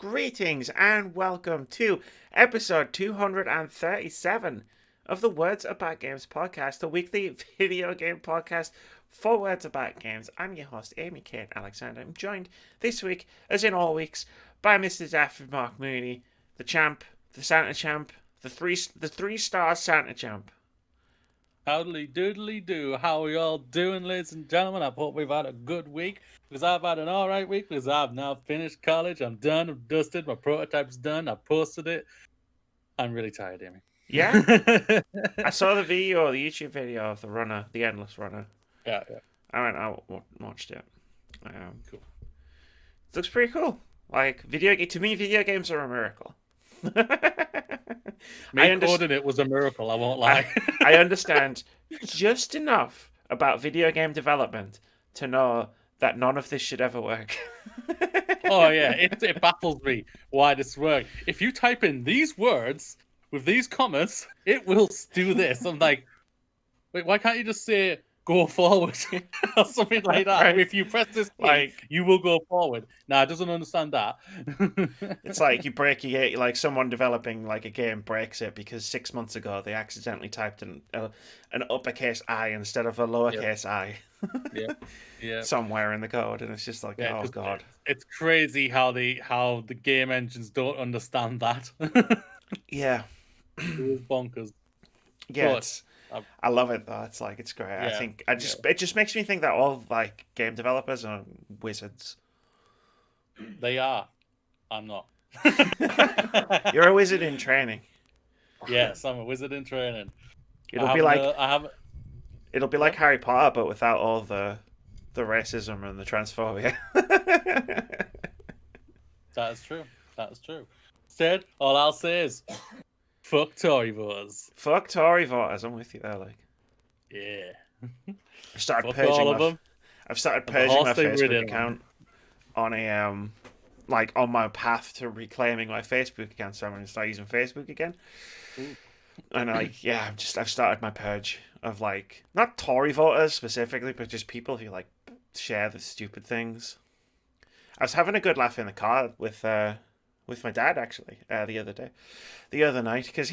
Greetings and welcome to episode 237 of the Words About Games podcast, the weekly video game podcast for Words About Games. I'm your host, Amy Kate Alexander. I'm joined this week, as in all weeks, by Mr. Daffy Mark Mooney, the champ, the Santa champ, the three-star Santa champ. Howdy doodly do. How are you all doing, ladies and gentlemen? I hope we've had a good week, because I've had an alright week, because I've now finished college. I'm done, I'm dusted, my prototype's done, I posted it. I'm really tired, Amy. Yeah? I saw the YouTube video of the runner, the endless runner. Yeah. I went out and watched it. Cool. It looks pretty cool. To me, video games are a miracle. Coding it was a miracle, I won't lie. I understand just enough about video game development to know that none of this should ever work. Oh yeah, it baffles me why this works. If you type in these words with these commas, it will do this. I'm like, wait, why can't you just say go forward or something like that? Right. If you press this key, you will go forward. Nah, it doesn't understand that. It's like you break someone developing like a game breaks it because 6 months ago they accidentally typed an uppercase I instead of a lowercase I. Yeah. Somewhere in the code, and it's just like, oh god. It's crazy how the game engines don't understand that. Yeah. It was bonkers. Yeah, I love it though. It's great. Yeah, It just makes me think that all like game developers are wizards. They are. I'm not. You're a wizard in training. Yes, I'm a wizard in training. It'll be like Harry Potter, but without all the racism and the transphobia. That is true. Instead, all I'll say is, fuck Tory voters. Fuck Tory voters. I'm with you there. Yeah. I've started purging my Facebook account on a on my path to reclaiming my Facebook account, so I'm going to start using Facebook again. Ooh. And I've started my purge of not Tory voters specifically, but just people who share the stupid things. I was having a good laugh in the car with my dad actually the other night, because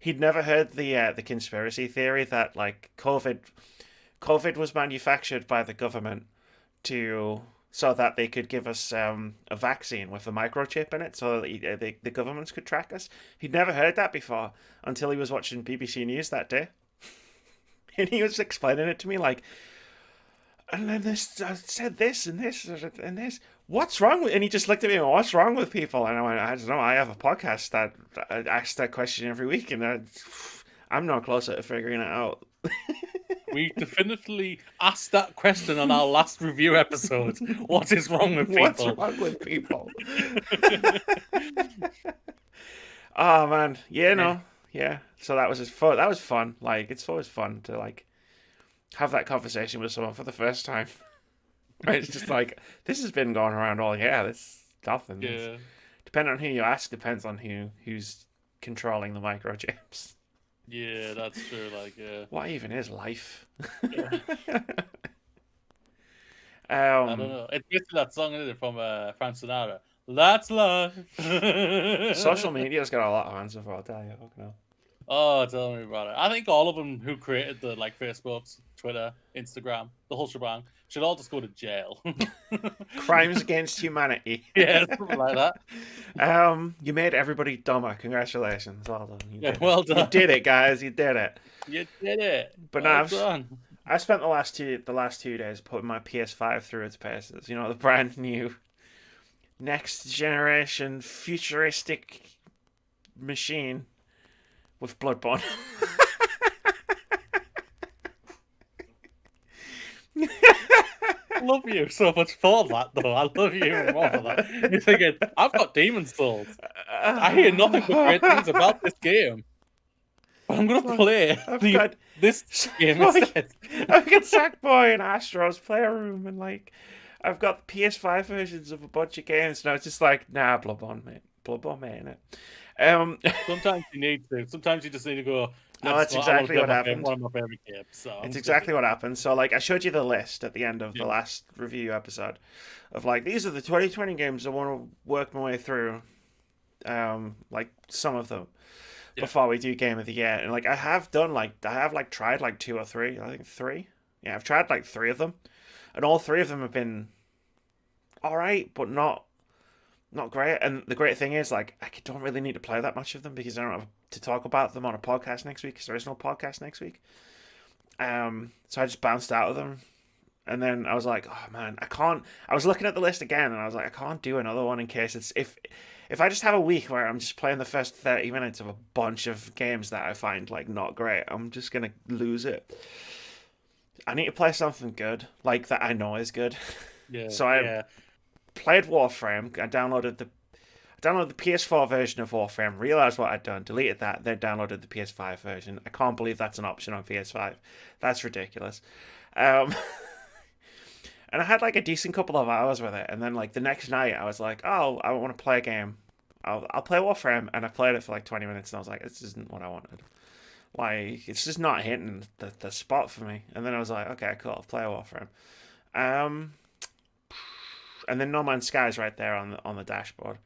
he'd never heard the conspiracy theory that COVID was manufactured by the government so that they could give us a vaccine with a microchip in it, so that the governments could track us. He'd never heard that before until he was watching BBC News that day, and he was explaining it to me and then I said this and this and this. What's wrong with? And he just looked at me and went, "What's wrong with people?" And I went, "I don't know. I have a podcast that asks that question every week, and I'm no closer to figuring it out." We definitively asked that question on our last review episode. What is wrong with people? What's wrong with people? Oh man, yeah. So that was fun. That was fun. It's always fun to have that conversation with someone for the first time. Right? It's just this has been going around all year. This nothing. Yeah. Depending on who you ask, depends on who's controlling the microchips. Yeah, that's true. What even is life? Yeah. I don't know. It's basically that song, isn't it, from Frank Sinatra? That's life. Social media's got a lot of answer for, I'll tell you. Oh, tell me about it. I think all of them who created the Facebooks, Twitter, Instagram, the whole shebang, should all just go to jail. Crimes against humanity. Yeah, something like that. You made everybody dumber. Congratulations. Well done. Well done. You did it, guys. You did it. You did it. But I spent the last 2 days putting my PS5 through its paces. You know, the brand new next generation futuristic machine with Bloodborne. I love you so much for that, though. I love you even more for that. You're thinking, I've got Demon Souls. I hear nothing but great things about this game. But I'm going to play this game instead. I've got Sackboy and Astro's Playroom, and I've got PS5 versions of a bunch of games, and I was just nah, Bloodborne, mate. Bloodborne, mate, innit? Sometimes you need to. Sometimes you just need to go, No, that's exactly what happened. One of my favorite games. So It's exactly what happened. So, like, I showed you the list at the end of the Yeah. last review episode of, like, these are the 2020 games I want to work my way through. Like, some of them Yeah. before we do Game of the Year. And, like, I have tried, like, 2 or 3. I think 3. Yeah, I've tried, like, 3 of them. And all 3 of them have been alright, but not great. And the great thing is, like, I don't really need to play that much of them because I don't have to talk about them on a podcast next week because there is no podcast next week. So I just bounced out of them, and then I was like, oh man, I can't. I was looking at the list again, and I was like, I can't do another one in case it's if I just have a week where I'm just playing the first 30 minutes of a bunch of games that I find like not great, I'm just gonna lose it. I need to play something good, like that I know is good. Yeah. So I played Warframe. I downloaded the PS4 version of Warframe, realized what I'd done, deleted that, then downloaded the PS5 version. I can't believe that's an option on PS5. That's ridiculous. And I had like a decent couple of hours with it, and then like the next night I was like, oh, I want to play a game. I'll play Warframe, and I played it for like 20 minutes, and I was like, this isn't what I wanted. Like, it's just not hitting the spot for me. And then I was like, okay, cool, I'll play Warframe. And then No Man's Sky is right there on the dashboard.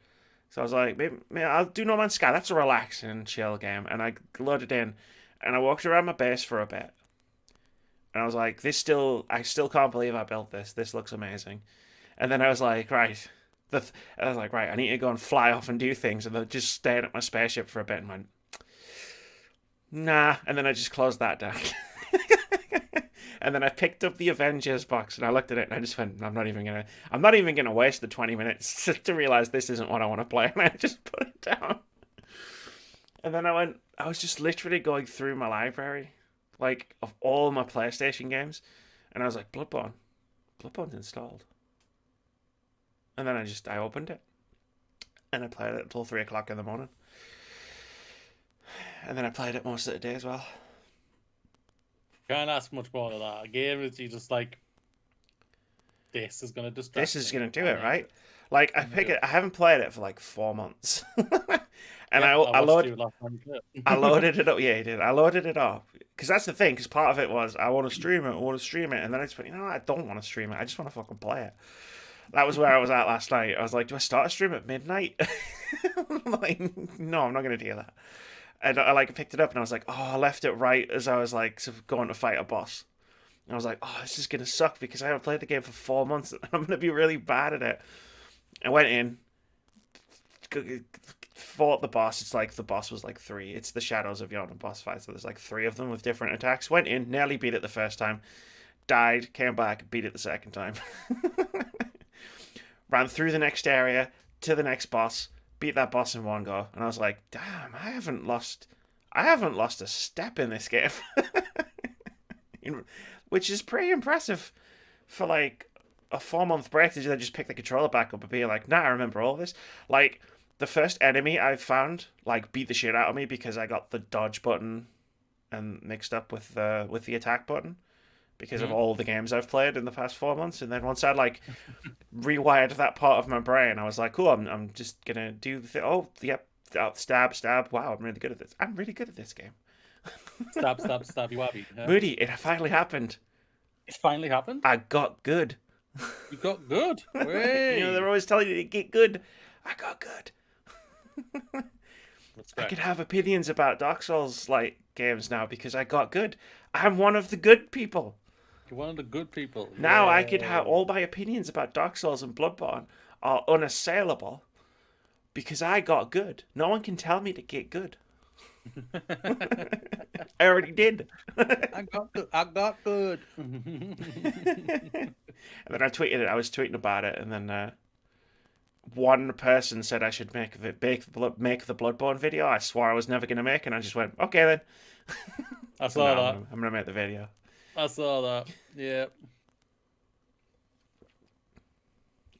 So I was like, maybe I'll do No Man's Sky. That's a relaxing, chill game. And I loaded in, and I walked around my base for a bit. And I was like, I still can't believe I built this. This looks amazing. And then I was like, right. I need to go and fly off and do things. And then just stayed at my spaceship for a bit and went, nah. And then I just closed that down. And then I picked up the Avengers box and I looked at it and I just went, I'm not even gonna waste the 20 minutes to realize this isn't what I want to play. And I just put it down. And then I was just literally going through my library, like, of all my PlayStation games, and I was like, Bloodborne's installed. And then I opened it and I played it until 3 o'clock in the morning. And then I played it most of the day as well. Can't ask much more to that. A game is you just like, this is gonna distract. This is gonna do it, right? Like I haven't played it for like 4 months, and I loaded it up. Yeah, you did. I loaded it up because that's the thing. Because part of it was I want to stream it, and then I just went, I don't want to stream it. I just want to fucking play it. That was where I was at last night. I was like, do I start a stream at midnight? I'm like, no, I'm not gonna do that. And I like picked it up and I was like, oh, I left it right as I was like going to fight a boss. And I was like, oh, this is gonna suck because I haven't played the game for 4 months and I'm gonna be really bad at it. I went in, fought the boss. It's like the boss was like 3. It's the Shadows of Yawning boss fight, so there's like 3 of them with different attacks. Went in, nearly beat it the first time, died, came back, beat it the second time. Ran through the next area to the next boss. Beat that boss in one go, and I was like, damn, I haven't lost a step in this game. Which is pretty impressive for like a 4-month break to just pick the controller back up and be like, nah, I remember all this. Like, the first enemy I found, like, beat the shit out of me because I got the dodge button and mixed up with the attack button because of all the games I've played in the past 4 months. And then once I like rewired that part of my brain, I was like, cool, I'm just gonna do the thing. Oh, yep, stab. Wow, I'm really good at this. I'm really good at this game. Stab, you wabby. Moody, it finally happened. It finally happened? I got good. You got good? Way. They're always telling you to get good. I got good. I could have opinions about Dark Souls like games now because I got good. I'm one of the good people. You're one of the good people. Now I could have all my opinions about Dark Souls and Bloodborne are unassailable because I got good. No one can tell me to get good. I already did. I got good. And then I tweeted it. I was tweeting about it, and then one person said I should make the Bloodborne video. I swore I was never going to make, and I just went, okay then. I saw that. I'm going to make the video. I saw that. Yeah.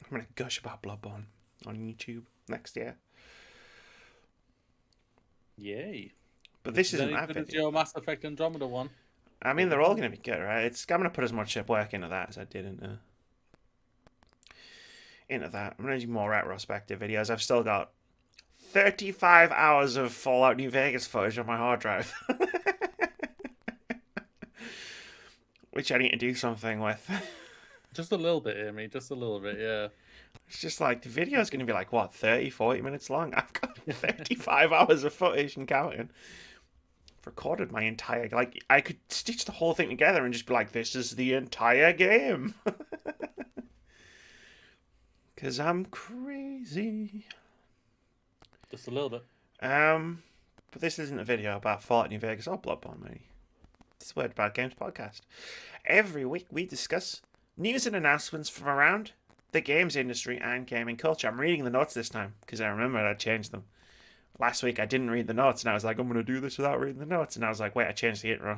I'm going to gush about Bloodborne on YouTube next year. Yay. But this isn't that video. Your Mass Effect Andromeda one. I mean, they're all going to be good, right? I'm going to put as much work into that as I did into that. I'm going to do more retrospective videos. I've still got 35 hours of Fallout New Vegas footage on my hard drive. which I need to do something with. Just a little bit, Amy. Just a little bit, yeah. It's just like the video's going to be like, what, 30, 40 minutes long? I've got 35 hours of footage and counting. Recorded my entire, like, I could stitch the whole thing together and just be like, this is the entire game. Because I'm crazy. Just a little bit. But this isn't a video about Fallout New Vegas or Bloodborne, mate. It's the Word About Games podcast. Every week we discuss news and announcements from around the games industry and gaming culture. I'm reading the notes this time because I remembered I changed them. Last week I didn't read the notes and I was like, I'm going to do this without reading the notes. And I was like, wait, I changed the intro.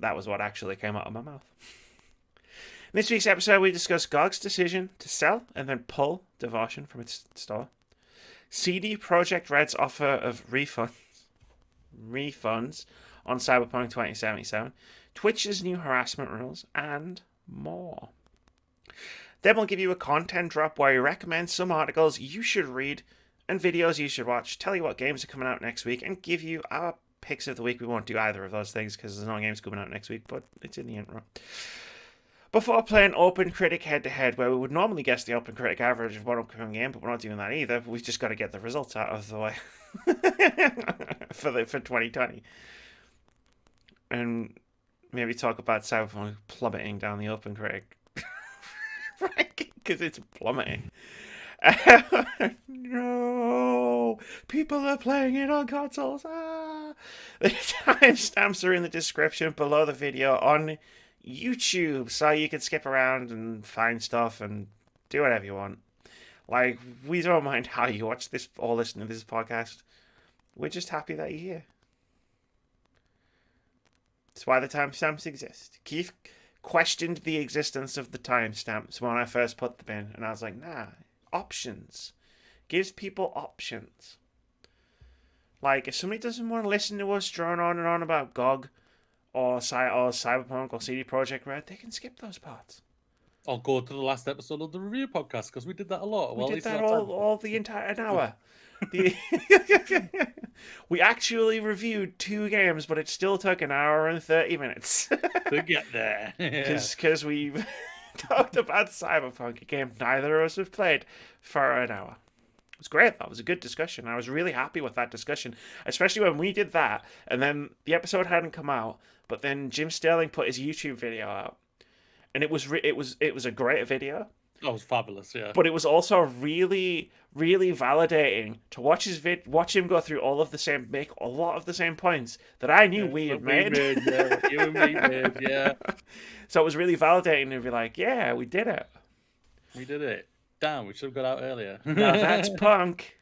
That was what actually came out of my mouth. In this week's episode, we discuss GOG's decision to sell and then pull Devotion from its store. CD Projekt Red's offer of refunds on Cyberpunk 2077. Twitch's new harassment rules, and more. Then we'll give you a content drop where we recommend some articles you should read and videos you should watch, tell you what games are coming out next week, and give you our picks of the week. We won't do either of those things because there's no games coming out next week, but it's in the intro. Before playing OpenCritic Head-To-Head, where we would normally guess the OpenCritic average of one upcoming game, but we're not doing that either. We've just got to get the results out of the way for 2020. And maybe talk about Cyberpunk plummeting down the OpenCritic ranking because it's plummeting. No, people are playing it on consoles. The timestamps are in the description below the video on YouTube, so you can skip around and find stuff and do whatever you want. Like, we don't mind how you watch this or listen to this podcast. We're just happy that you're here. That's why the timestamps exist. Keith questioned the existence of the timestamps when I first put them in, and I was like, nah, options. Gives people options. Like, if somebody doesn't want to listen to us drone on and on about GOG or Cyberpunk or CD Projekt Red, they can skip those parts. I'll go to the last episode of the review podcast because we did that a lot. We did that all the entire an hour. We actually reviewed 2 games, but it still took an hour and 30 minutes to get there. Because we talked about Cyberpunk, a game neither of us have played, for an hour. It was great. That was a good discussion. I was really happy with that discussion, especially when we did that, and then the episode hadn't come out, but then Jim Sterling put his YouTube video out, and it was a great video. That was fabulous, yeah. But it was also really, really validating to watch him go through make a lot of the same points that I knew we had made. Yeah, you and me made, yeah. So it was really validating to be like, yeah, we did it. We did it. Damn, we should have got out earlier. Now that's punk.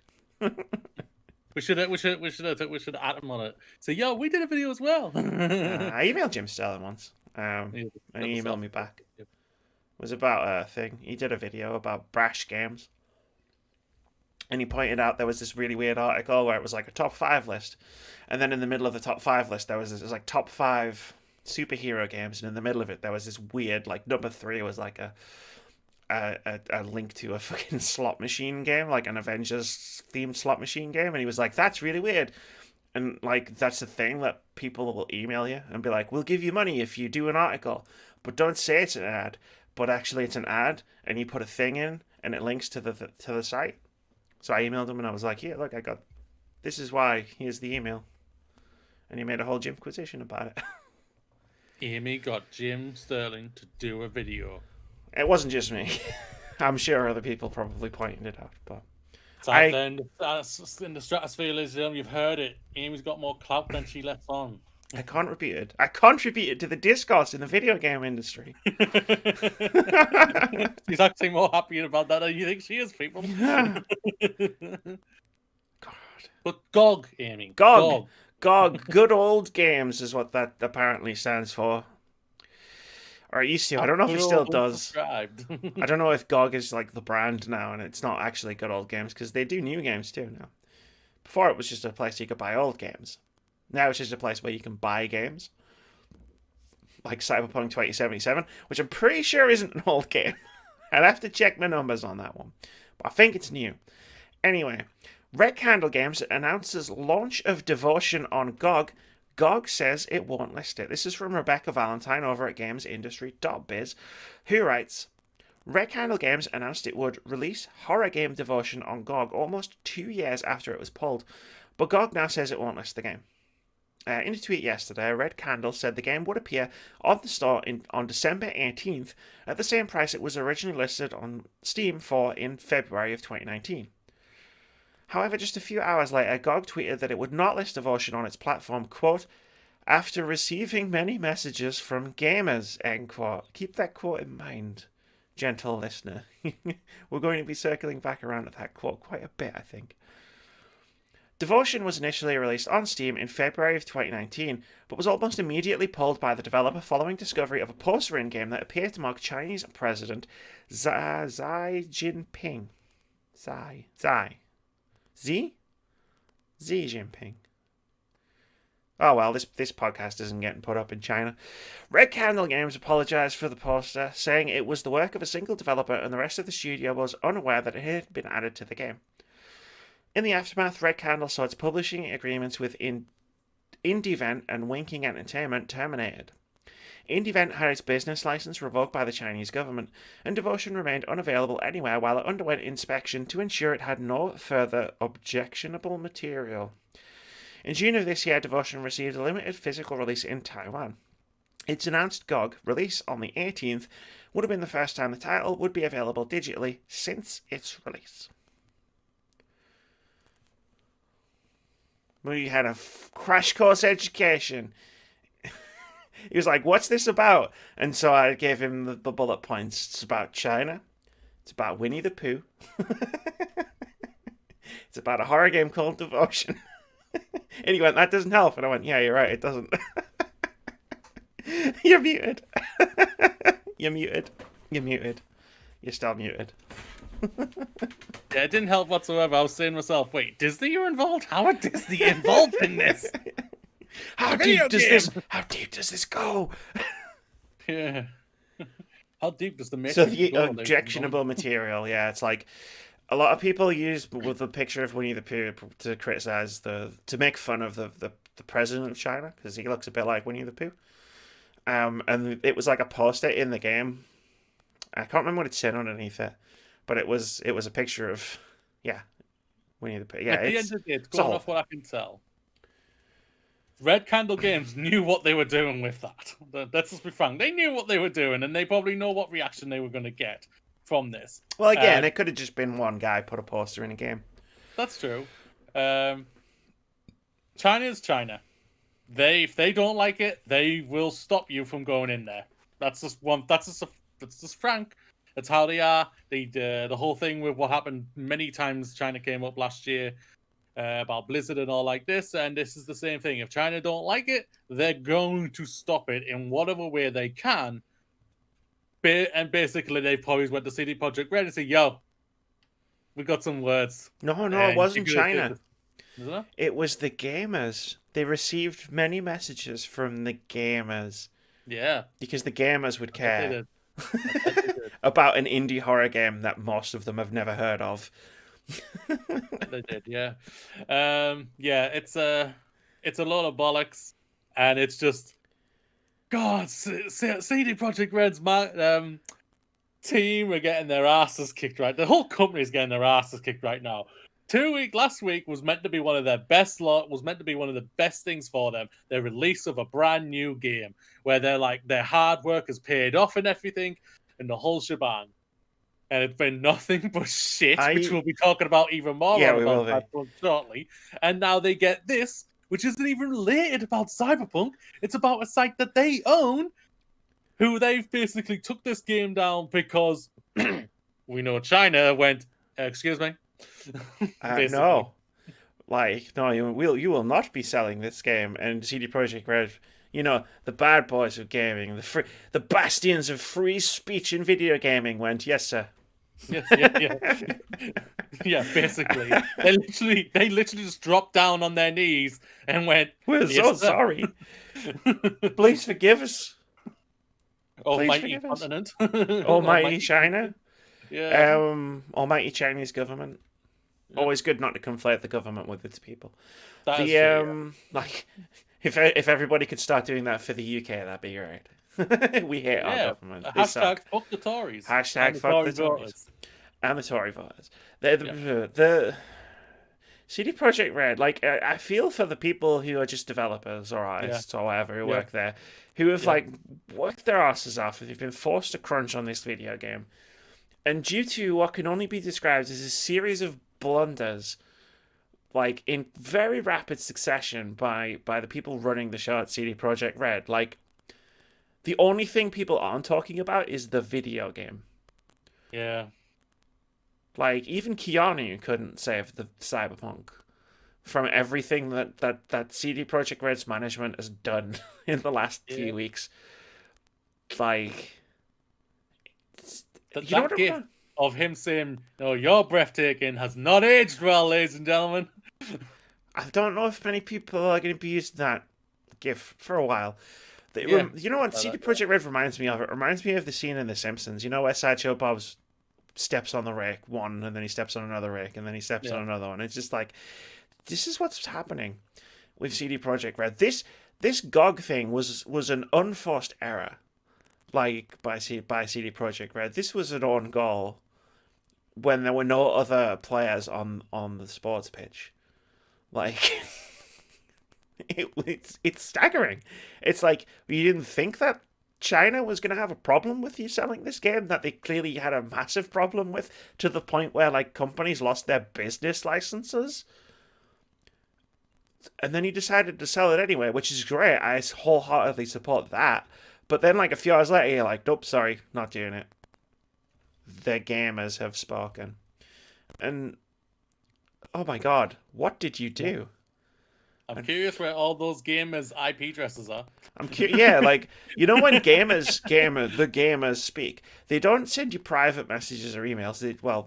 We should add him on it. So, yo, we did a video as well. I emailed Jim Sterling once, and he emailed me back. It was about a thing. He did a video about Brash games, and he pointed out there was this really weird article where it was like a top 5 list, and then in the middle of the top 5 list there was like top 5 superhero games, and in the middle of it there was this weird, like, number 3 was like a link to a fucking slot machine game, like an Avengers themed slot machine game, and he was like, that's really weird. And like, that's the thing that people will email you and be like, we'll give you money if you do an article, but don't say it's an ad, but actually it's an ad, and you put a thing in and it links to the site. So I emailed him and I was like, yeah, look, this is why, here's the email. And he made a whole Jimquisition about it. Amy got Jim Sterling to do a video. It wasn't just me. I'm sure other people probably pointed it out, but it's out there in the stratosphere, you've heard it. Amy's got more clout than she lets on. I contributed to the discourse in the video game industry. She's actually more happy about that than you think she is, people. Yeah. God. But GOG, Amy. GOG. Good old games is what that apparently stands for. Or it used to. I don't know if it still does. I don't know if GOG is like the brand now and it's not actually good old games, because they do new games too now. Before it was just a place you could buy old games. Now it's just a place where you can buy games. Like Cyberpunk 2077, which I'm pretty sure isn't an old game. I'd have to check my numbers on that one. But I think it's new. Anyway, Red Candle Games announces launch of Devotion on GOG. GOG says it won't list it. This is from Rebecca Valentine over at gamesindustry.biz, who writes, Red Candle Games announced it would release horror game Devotion on GOG almost 2 years after it was pulled, but GOG now says it won't list the game. In a tweet yesterday, Red Candle said the game would appear on the store on December 18th at the same price it was originally listed on Steam for in February of 2019. However, just a few hours later, GOG tweeted that it would not list Devotion on its platform, quote, after receiving many messages from gamers, end quote. Keep that quote in mind, gentle listener. We're going to be circling back around to that quote quite a bit, I think. Devotion was initially released on Steam in February of 2019, but was almost immediately pulled by the developer following discovery of a poster in-game that appeared to mock Chinese President Xi Jinping. Xi Jinping. Oh well, this podcast isn't getting put up in China. Red Candle Games apologised for the poster, saying it was the work of a single developer and the rest of the studio was unaware that it had been added to the game. In the aftermath, Red Candle saw its publishing agreements with IndieVent and Winking Entertainment terminated. IndieVent had its business license revoked by the Chinese government, and Devotion remained unavailable anywhere while it underwent inspection to ensure it had no further objectionable material. In June of this year, Devotion received a limited physical release in Taiwan. Its announced GOG release on the 18th would have been the first time the title would be available digitally since its release. We had a crash course education. He was like, what's this about? And so I gave him the bullet points. It's about China. It's about Winnie the Pooh. It's about a horror game called Devotion. And he went, that doesn't help. And I went, yeah, you're right, it doesn't. You're muted. You're muted. You're muted. You're still muted. Yeah, it didn't help whatsoever. I was saying to myself, wait, Disney are involved? How are Disney involved in this? How deep does this go? Yeah. How deep does the Matrix So the go? objectionable material, yeah, it's like a lot of people use with a picture of Winnie the Pooh to criticize to make fun of the president of China because he looks a bit like Winnie the Pooh. And it was like a poster in the game. I can't remember what it said underneath it. But it was a picture of, Winnie the Pooh. Yeah, at the end of the day, going off what I can tell, Red Candle Games knew what they were doing with that. Let's just be frank. They knew what they were doing, and they probably know what reaction they were going to get from this. Well, again, it could have just been one guy put a poster in a game. That's true. China is China. If they don't like it, they will stop you from going in there. That's just frank. That's how they are. The whole thing with what happened many times China came up last year about Blizzard and all like this, and this is the same thing. If China don't like it, they're going to stop it in whatever way they can. And basically, they probably went to CD Projekt Red and said, yo, we got some words. No, it wasn't China. Isn't it? It was the gamers. They received many messages from the gamers. Yeah. Because the gamers would care. About an indie horror game that most of them have never heard of. They did, yeah. It's a lot of bollocks, and it's just God. CD Projekt Red's team are getting their asses kicked right. The whole company is getting their asses kicked right now. Last week was meant to be one of their best was meant to be one of the best things for them. Their release of a brand new game where they're like their hard work has paid off and everything, and the whole shebang. And it's been nothing but shit, which we'll be talking about even more shortly. And now they get this, which isn't even related about Cyberpunk. It's about a site that they own, who they've basically took this game down because we know China went, excuse me. No, you will not be selling this game. And CD Projekt Red, the bad boys of gaming, the bastions of free speech in video gaming went, yes, sir. Yes, yeah. Yeah, basically. They literally just dropped down on their knees and went, we're so sorry. Please forgive us. Almighty continent. Almighty China. Yeah. Almighty Chinese government. Always good not to conflate the government with its people. That's true, like If everybody could start doing that for the UK, that'd be great. We hate our Yeah. government. They Hashtag suck. fuck the Tories. Hashtag And the fuck the Tory Tories voters. and the Tory voters. Yeah. The CD Projekt Red, like I feel for the people who are just developers or Yeah. artists or whatever who Yeah. work there, who have Yeah. like worked their asses off and they've been forced to crunch on this video game, and due to what can only be described as a series of blunders, like in very rapid succession by the people running the show at CD Projekt Red, like the only thing people aren't talking about is the video game. Yeah. Like even Keanu couldn't save the Cyberpunk from everything that CD Projekt Red's management has done in the last few weeks. Like, That you know what gift of him saying, "No, you're breathtaking," has not aged well, ladies and gentlemen. I don't know if many people are going to be using that gif for a while. Yeah. You know what CD Projekt Red reminds me of? It reminds me of the scene in The Simpsons. You know where Sideshow Bob's steps on the rake one, and then he steps on another rake, and then he steps on another one. It's just like, this is what's happening with CD Projekt Red. This GOG thing was an unforced error, like by CD Projekt Red. This was an own goal when there were no other players on the sports pitch. Like, it's staggering. It's like, you didn't think that China was going to have a problem with you selling this game that they clearly had a massive problem with, to the point where like companies lost their business licenses, and then you decided to sell it anyway, which is great. I wholeheartedly support that. But then like a few hours later, you're like, nope, sorry, not doing it. The gamers have spoken. And oh my god, what did you do? I'm curious where all those gamers' IP addresses are. Yeah, like, you know when the gamers speak, they don't send you private messages or emails.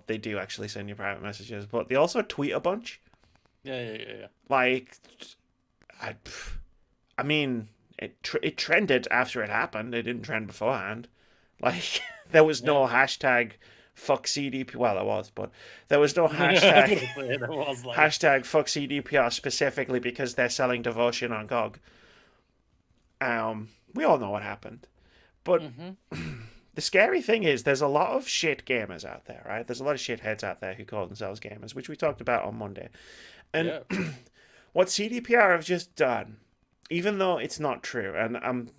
They do actually send you private messages, but they also tweet a bunch. Yeah. Like, I mean, it trended after it happened. It didn't trend beforehand. Like, there was no hashtag fuck CDP. Well, there was, but there was no hashtag hashtag fuck CDPR specifically because they're selling devotion on GOG. We all know what happened, but the scary thing is there's a lot of shit gamers out there, right? There's a lot of shitheads out there who call themselves gamers, which we talked about on Monday, and what CDPR have just done, even though it's not true, and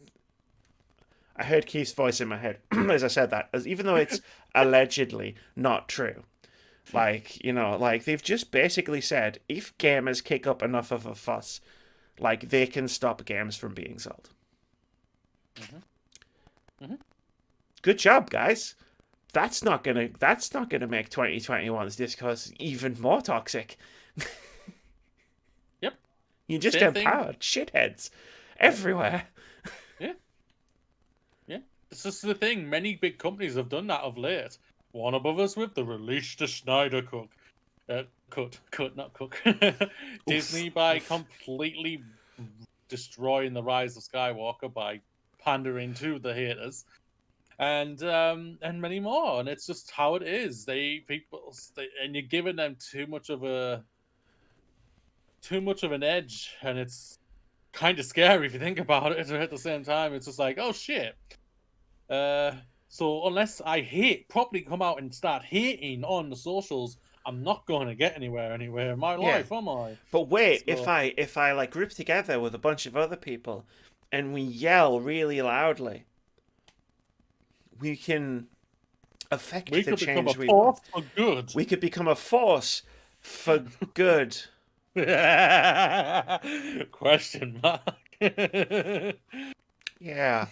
I heard Keith's voice in my head as I said that, as even though it's allegedly not true. Like, you know, like they've just basically said if gamers kick up enough of a fuss, like they can stop games from being sold. Good job, guys. That's not gonna make 2021's discourse even more toxic. Yep. You just empowered shitheads everywhere. This is the thing. Many big companies have done that of late. Warner Brothers with the release the Snyder cut, not cook. Disney by completely destroying the Rise of Skywalker by pandering to the haters, and many more. And it's just how it is. And you're giving them too much of an edge, and it's kind of scary if you think about it. At the same time, it's just like, oh shit. So unless I properly come out and start hating on the socials, I'm not going to get anywhere in my life, am I? But wait, so, if I like group together with a bunch of other people and we yell really loudly, we can affect the change we want. For good. We could become a force for good. Question mark. Yeah.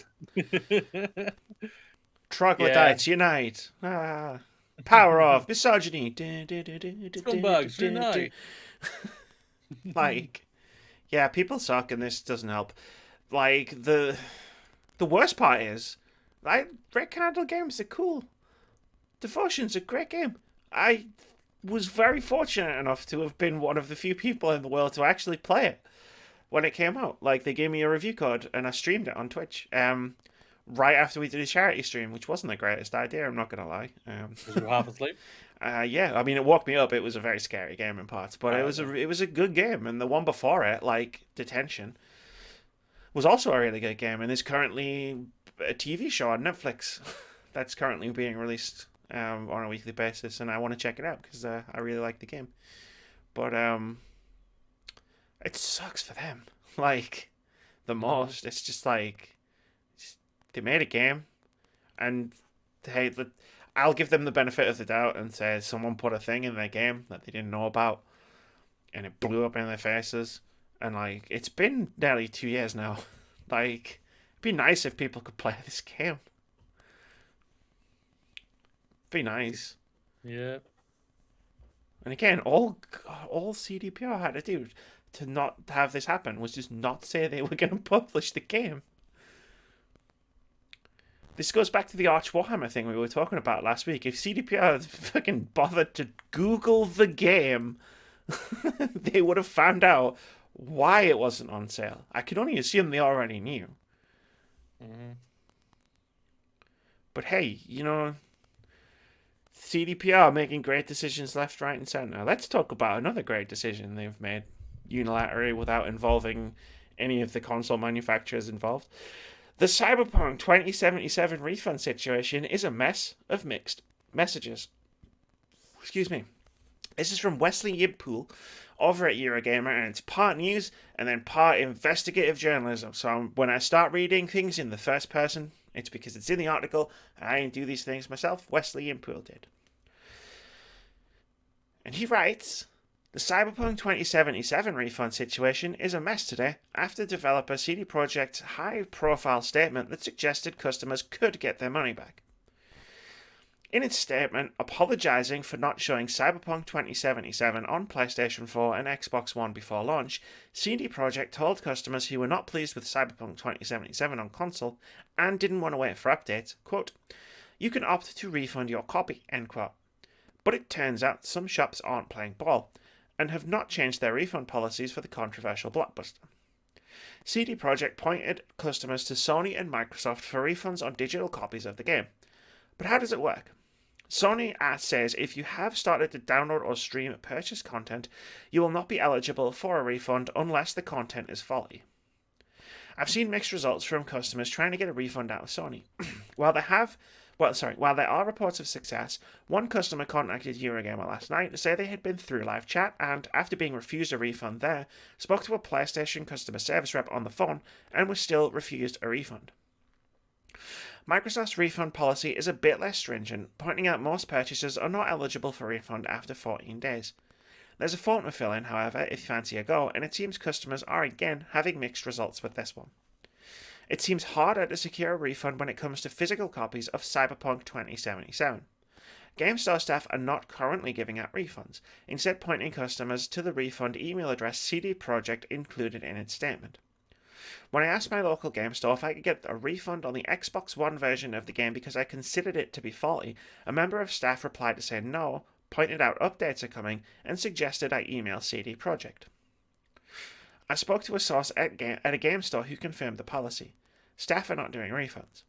Troglodytes unite. Power of misogyny. Scumbags unite. Like, yeah, people suck, and this doesn't help. Like, the worst part is, like, Red Candle games are cool. Devotion's a great game. I was very fortunate enough to have been one of the few people in the world to actually play it when it came out. Like, they gave me a review code, and I streamed it on Twitch. Right after we did a charity stream, which wasn't the greatest idea, I'm not going to lie. Was you half asleep? Yeah, I mean, it woke me up. It was a very scary game in parts, but it was a good game. And the one before it, like Detention, was also a really good game and is currently a TV show on Netflix that's currently being released on a weekly basis, and I want to check it out because I really like the game. But it sucks for them. Like the most, it's just like they made a game, and hey, I'll give them the benefit of the doubt and say someone put a thing in their game that they didn't know about, and it blew up in their faces. And like it's been nearly 2 years now. Like it'd be nice if people could play this game. Be nice. Yeah. And again, all CDPR had to do to not have this happen was just not say they were going to publish the game. This goes back to the Arch Warhammer thing we were talking about last week. If CDPR had fucking bothered to Google the game, they would have found out why it wasn't on sale. I can only assume they already knew. Mm-hmm. But hey, CDPR making great decisions left, right, and centre. Let's talk about another great decision they've made unilaterally without involving any of the console manufacturers involved. The Cyberpunk 2077 refund situation is a mess of mixed messages. Excuse me. This is from Wesley Yibpool over at Eurogamer, and it's part news and then part investigative journalism. So when I start reading things in the first person, it's because it's in the article, and I didn't do these things myself. Wesley Yibpool did. And he writes, the Cyberpunk 2077 refund situation is a mess today after developer CD Projekt's high-profile statement that suggested customers could get their money back. In its statement, apologising for not showing Cyberpunk 2077 on PlayStation 4 and Xbox One before launch, CD Projekt told customers who were not pleased with Cyberpunk 2077 on console and didn't want to wait for updates, quote, "You can opt to refund your copy," end quote. But it turns out some shops aren't playing ball and have not changed their refund policies for the controversial blockbuster. CD Projekt pointed customers to Sony and Microsoft for refunds on digital copies of the game. But how does it work? Sony says if you have started to download or stream purchased content, you will not be eligible for a refund unless the content is faulty. I've seen mixed results from customers trying to get a refund out of Sony. While there are reports of success, one customer contacted Eurogamer last night to say they had been through live chat and, after being refused a refund there, spoke to a PlayStation customer service rep on the phone and was still refused a refund. Microsoft's refund policy is a bit less stringent, pointing out most purchasers are not eligible for refund after 14 days. There's a form to fill in, however, if you fancy a go, and it seems customers are again having mixed results with this one. It seems harder to secure a refund when it comes to physical copies of Cyberpunk 2077. GameStore staff are not currently giving out refunds, instead pointing customers to the refund email address CD Projekt included in its statement. When I asked my local game store if I could get a refund on the Xbox One version of the game because I considered it to be faulty, a member of staff replied to say no, pointed out updates are coming, and suggested I email CD Projekt. I spoke to a source at a game store who confirmed the policy. Staff are not doing refunds.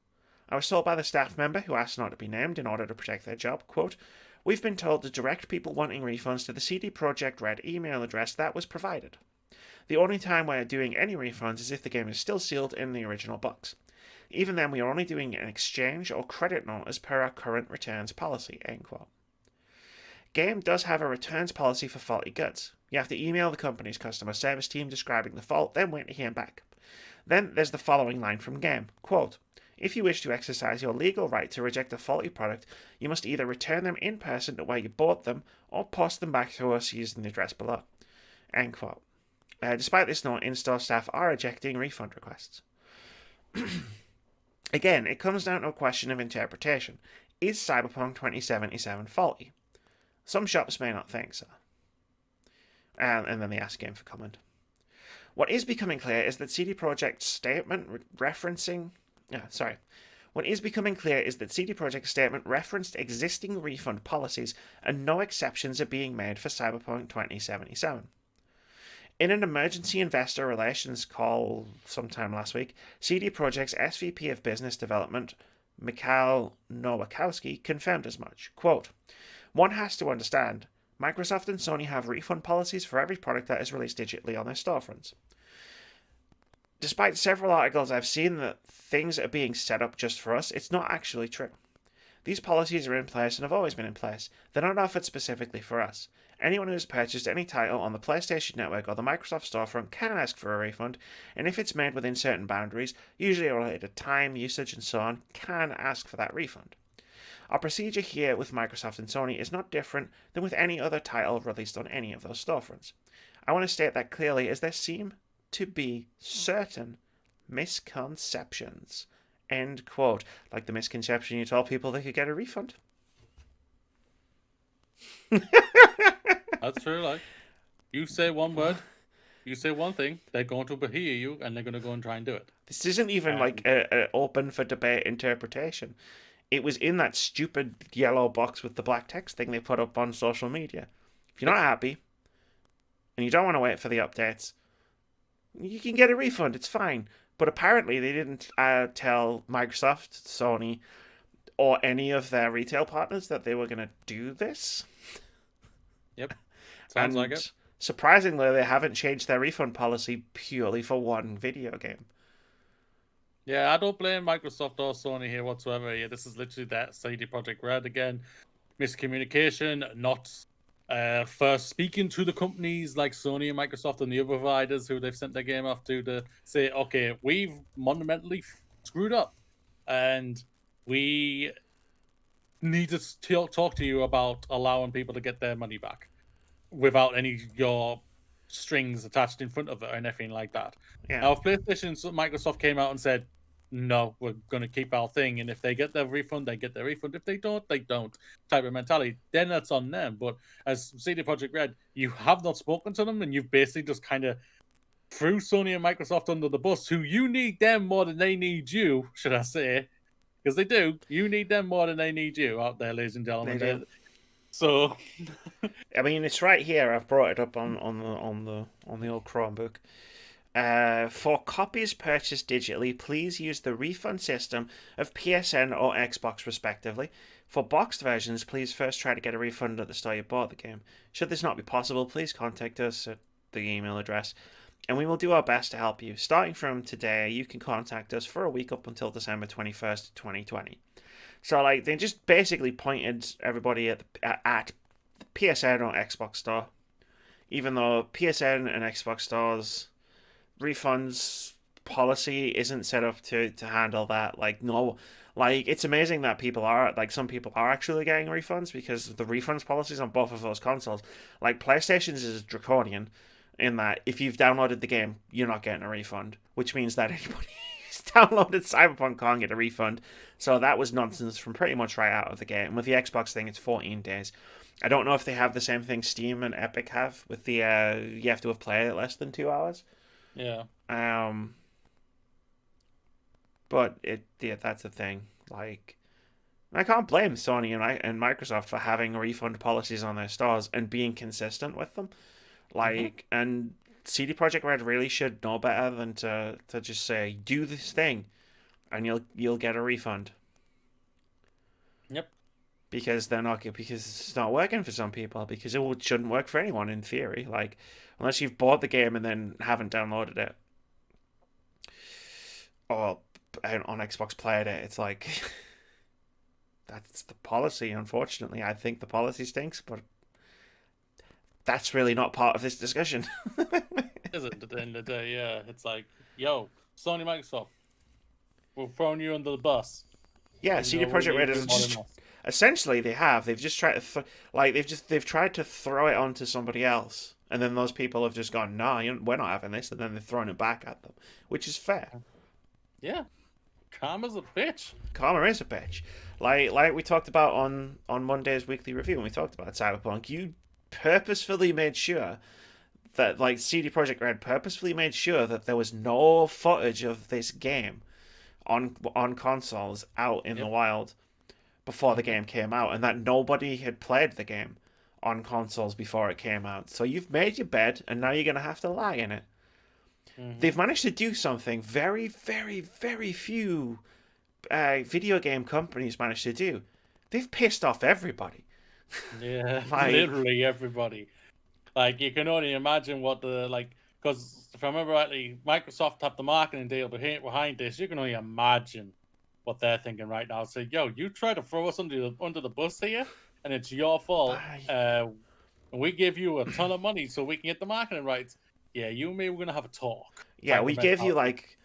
I was told by the staff member, who asked not to be named in order to protect their job, quote, "We've been told to direct people wanting refunds to the CD Projekt Red email address that was provided. The only time we are doing any refunds is if the game is still sealed in the original box. Even then, we are only doing an exchange or credit note as per our current returns policy," end quote. Game does have a returns policy for faulty goods. You have to email the company's customer service team describing the fault, then wait to hear back. Then there's the following line from Game, quote, "If you wish to exercise your legal right to reject a faulty product, you must either return them in person to where you bought them or post them back to us using the address below," end quote. Despite this note, in-store staff are rejecting refund requests. Again, it comes down to a question of interpretation. Is Cyberpunk 2077 faulty? Some shops may not think so. And then they ask Game for comment. What is becoming clear is that CD Projekt's statement referenced existing refund policies and no exceptions are being made for Cyberpunk 2077. In an emergency investor relations call sometime last week, CD Projekt's SVP of Business Development, Mikhail Nowakowski, confirmed as much. Quote, "One has to understand, Microsoft and Sony have refund policies for every product that is released digitally on their storefronts. Despite several articles I've seen that things are being set up just for us, it's not actually true. These policies are in place and have always been in place. They're not offered specifically for us. Anyone who has purchased any title on the PlayStation Network or the Microsoft storefront can ask for a refund, and if it's made within certain boundaries, usually related to time, usage, and so on, can ask for that refund. Our procedure here with Microsoft and Sony is not different than with any other title released on any of those storefronts. I want to state that clearly as there seem to be certain misconceptions. End quote. Like the misconception you told people they could get a refund. That's true. Like, you say one word, you say one thing, they're going to hear you, and they're going to go and try and do it. This isn't even like a open for debate interpretation. It was in that stupid yellow box with the black text thing they put up on social media. If you're not happy and you don't want to wait for the updates, you can get a refund. It's fine. But apparently they didn't tell Microsoft, Sony, or any of their retail partners that they were going to do this. Yep. Sounds like it. Surprisingly, they haven't changed their refund policy purely for one video game. Yeah, I don't blame Microsoft or Sony here whatsoever. Yeah, this is literally that CD Projekt Red again. Miscommunication, not first speaking to the companies like Sony and Microsoft and the other providers who they've sent their game off to say, okay, we've monumentally screwed up and we need to talk to you about allowing people to get their money back without any your strings attached in front of it or anything like that. Yeah. Now, if PlayStation and Microsoft came out and said, no, we're going to keep our thing, and if they get their refund, they get their refund. If they don't, they don't. Type of mentality. Then that's on them. But as CD Projekt Red, you have not spoken to them, and you've basically just kind of threw Sony and Microsoft under the bus, who you need them more than they need you, should I say? Because they do. You need them more than they need you out there, ladies and gentlemen. They do. So, I mean, it's right here. I've brought it up on the old Chromebook. For copies purchased digitally, please use the refund system of PSN or Xbox respectively. For boxed versions, please first try to get a refund at the store you bought the game. Should this not be possible, please contact us at the email address, and we will do our best to help you. Starting from today, you can contact us for a week up until December 21st, 2020. So, like, they just basically pointed everybody at the PSN or Xbox store, even though PSN and Xbox stores refunds policy isn't set up to handle that. Like, no, like, it's amazing that some people are actually getting refunds because the refunds policies on both of those consoles, like PlayStation's is draconian in that if you've downloaded the game, you're not getting a refund, which means that anybody who's downloaded Cyberpunk can't get a refund. So that was nonsense from pretty much right out of the gate. And with the Xbox thing, it's 14 days. I don't know if they have the same thing Steam and Epic have with the you have to have played it less than 2 hours. yeah. But that's the thing. Like, I can't blame Sony and Microsoft for having refund policies on their stores and being consistent with them. Like, and CD Projekt Red really should know better than to just say, do this thing, and you'll get a refund. Yep. Because it's not working for some people, because it shouldn't work for anyone in theory. Like, unless you've bought the game and then haven't downloaded it, or on Xbox played it, it's like that's the policy. Unfortunately, I think the policy stinks, but that's really not part of this discussion. Isn't at the end of the day, yeah. It's like, yo, Sony, Microsoft, we're throwing you under the bus. Yeah, CD Projekt Red is just essentially they've just tried to they've tried to throw it onto somebody else, and then those people have just gone, nah, we're not having this, and then they've thrown it back at them, which is fair. Yeah, karma's a bitch. Karma is a bitch. Like we talked about on Monday's weekly review when we talked about Cyberpunk, you purposefully made sure that, like, CD Projekt Red purposefully made sure that there was no footage of this game on consoles out in the wild before the game came out, and that nobody had played the game on consoles before it came out. So you've made your bed, and now you're going to have to lie in it. They've managed to do something very, very, very few video game companies managed to do. They've pissed off everybody. Yeah, literally everybody. Like, you can only imagine what the Because if I remember rightly, Microsoft have the marketing deal behind this. You can only imagine what they're thinking right now. Say, yo, you try to throw us under the bus here, and it's your fault. And we give you a ton of money so we can get the marketing rights. Yeah, you and me, we're gonna have a talk. Yeah, we gave you like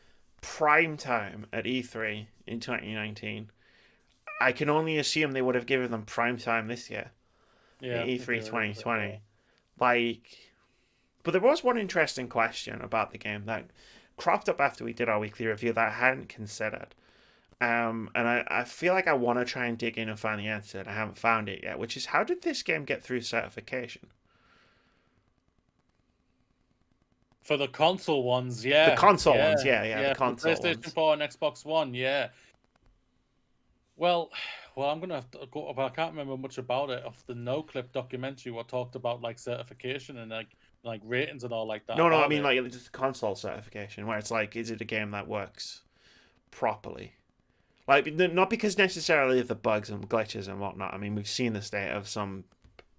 prime time at E3 in 2019. I can only assume they would have given them prime time this year. Yeah, E3 2020. Like, but there was one interesting question about the game that cropped up after we did our weekly review that I hadn't considered. And I feel like I want to try and dig in and find the answer, and I haven't found it yet, which is how did this game get through certification? For the console ones, yeah. The console ones, yeah, the console PlayStation ones. 4 and Xbox One, yeah. Well, I'm gonna have to go. But I can't remember much about it off the No Clip documentary. What talked about like certification and like ratings and all like that. No, I mean like just console certification, where it's like, is it a game that works properly? Like, not because necessarily of the bugs and glitches and whatnot. I mean, we've seen the state of some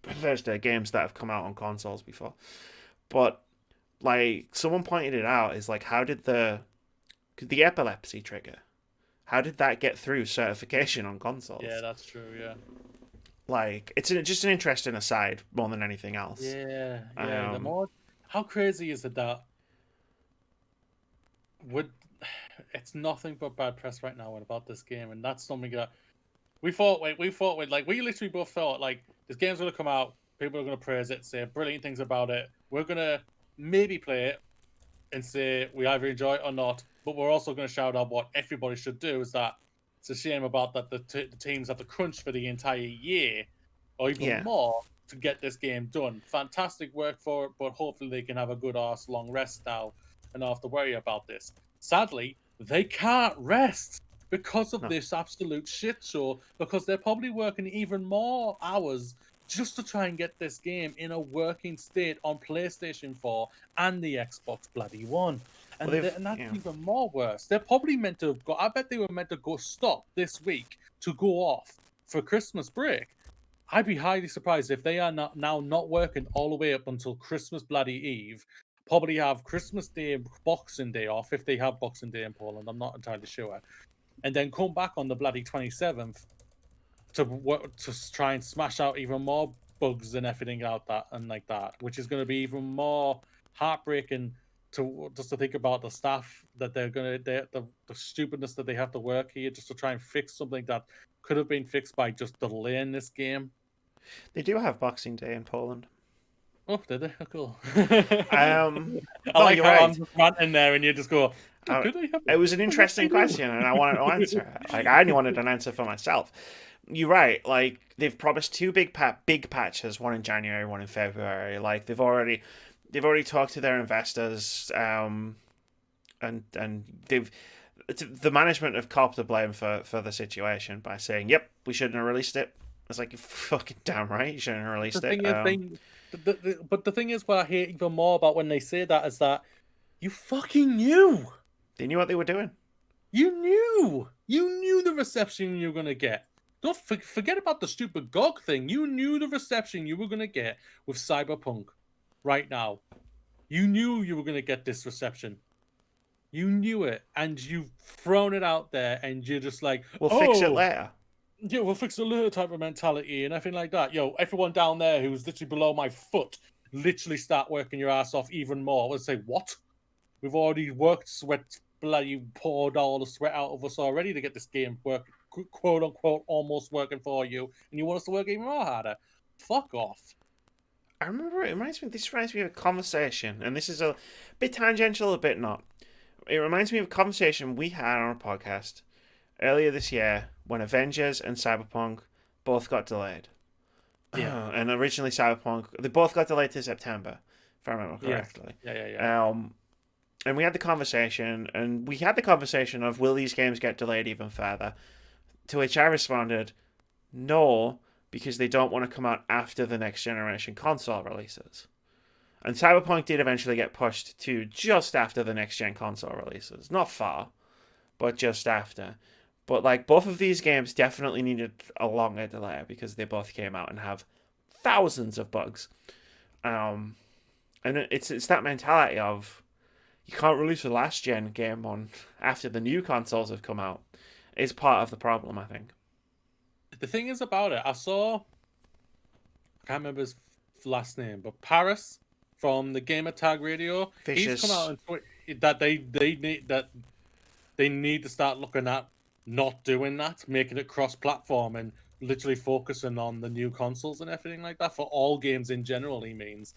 Bethesda games that have come out on consoles before, but like someone pointed it out, is like, how did the epilepsy trigger? How did that get through certification on consoles? Yeah, that's true. Yeah. Like, it's just an interesting aside more than anything else. Yeah. The more, how crazy is it that it's nothing but bad press right now about this game, and that's something that we thought with like, we literally both thought like, this game's gonna come out, people are gonna praise it, say brilliant things about it. We're gonna maybe play it and say we either enjoy it or not, but we're also going to shout out what everybody should do, is that it's a shame about that the teams have to crunch for the entire year or even more to get this game done. Fantastic work for it, but hopefully they can have a good arse long rest now and not have to worry about this. Sadly, they can't rest because of this absolute shit show, because they're probably working even more hours just to try and get this game in a working state on PlayStation 4 and the Xbox bloody One. And, and that's even more worse. They're probably meant to have I bet they were meant to go stop this week to go off for Christmas break. I'd be highly surprised if they are not working all the way up until Christmas bloody Eve. Probably have Christmas Day, Boxing Day off, if they have Boxing Day in Poland. I'm not entirely sure. And then come back on the bloody 27th to try and smash out even more bugs and everything out that and like that, which is going to be even more heartbreaking to just to think about the staff that the stupidness that they have to work here just to try and fix something that could have been fixed by just delaying this game. They do have Boxing Day in Poland. Oh, did they? Oh, cool. I like how I'm just ranting there and you just go, it was an interesting question and I wanted to answer it. Like, I only wanted an answer for myself. You're right. Like, they've promised two big patches, one in January, one in February. Like, they've already talked to their investors, and the management have copped the blame for the situation by saying, "Yep, we shouldn't have released it." It's like, you fucking damn right, you shouldn't have released it. But the thing is, what I hate even more about when they say that is that you fucking knew. They knew what they were doing. You knew the reception you were gonna get. Don't forget about the stupid GOG thing. You knew the reception you were going to get with Cyberpunk right now. You knew you were going to get this reception. You knew it, and you've thrown it out there, and you're just like, we'll fix it later. Yeah, we'll fix it later type of mentality and everything like that. Yo, everyone down there who's literally below my foot, literally start working your ass off even more. We'll say, what? We've already worked, bloody poured all the sweat out of us already to get this game working. Quote unquote almost working for you, and you want us to work even more harder. Fuck off. I remember this reminds me of a conversation, and this is a bit tangential, a bit not. It reminds me of a conversation we had on a podcast earlier this year when Avengers and Cyberpunk both got delayed. Yeah. And originally Cyberpunk, they both got delayed to September, if I remember correctly. Yeah. And we had the conversation, of, will these games get delayed even further? To which I responded, no, because they don't want to come out after the next generation console releases. And Cyberpunk did eventually get pushed to just after the next gen console releases. Not far, but just after. But like, both of these games definitely needed a longer delay because they both came out and have thousands of bugs. And And it's that mentality of you can't release a last gen game on after the new consoles have come out is part of the problem, I think. The thing is about it, I can't remember his last name, but Paris from the Gamer Tag Radio, he's come out Vicious. and that they need to start looking at not doing that, making it cross-platform and literally focusing on the new consoles and everything like that for all games in general. He means,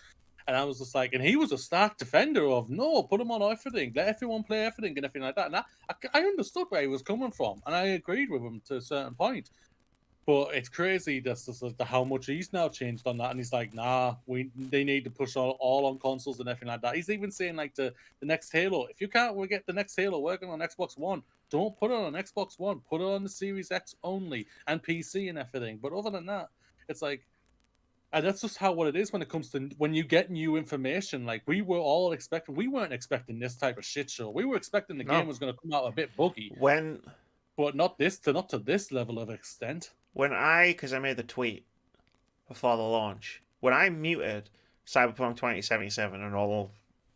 and I was just like, and he was a stark defender of no, put them on everything, let everyone play everything and everything like that. And I understood where he was coming from, and I agreed with him to a certain point. But it's crazy that's just how much he's now changed on that, and he's like, "Nah, they need to push all on consoles and everything like that." He's even saying like the next Halo, if you can't get the next Halo working on Xbox One, don't put it on Xbox One. Put it on the Series X only and PC and everything. But other than that, it's like, and that's just what it is when it comes to when you get new information. Like we weren't expecting this type of shit show. We were expecting the game No. was going to come out a bit buggy, When but not to this level of extent. because I made the tweet before the launch, when I muted Cyberpunk 2077 and all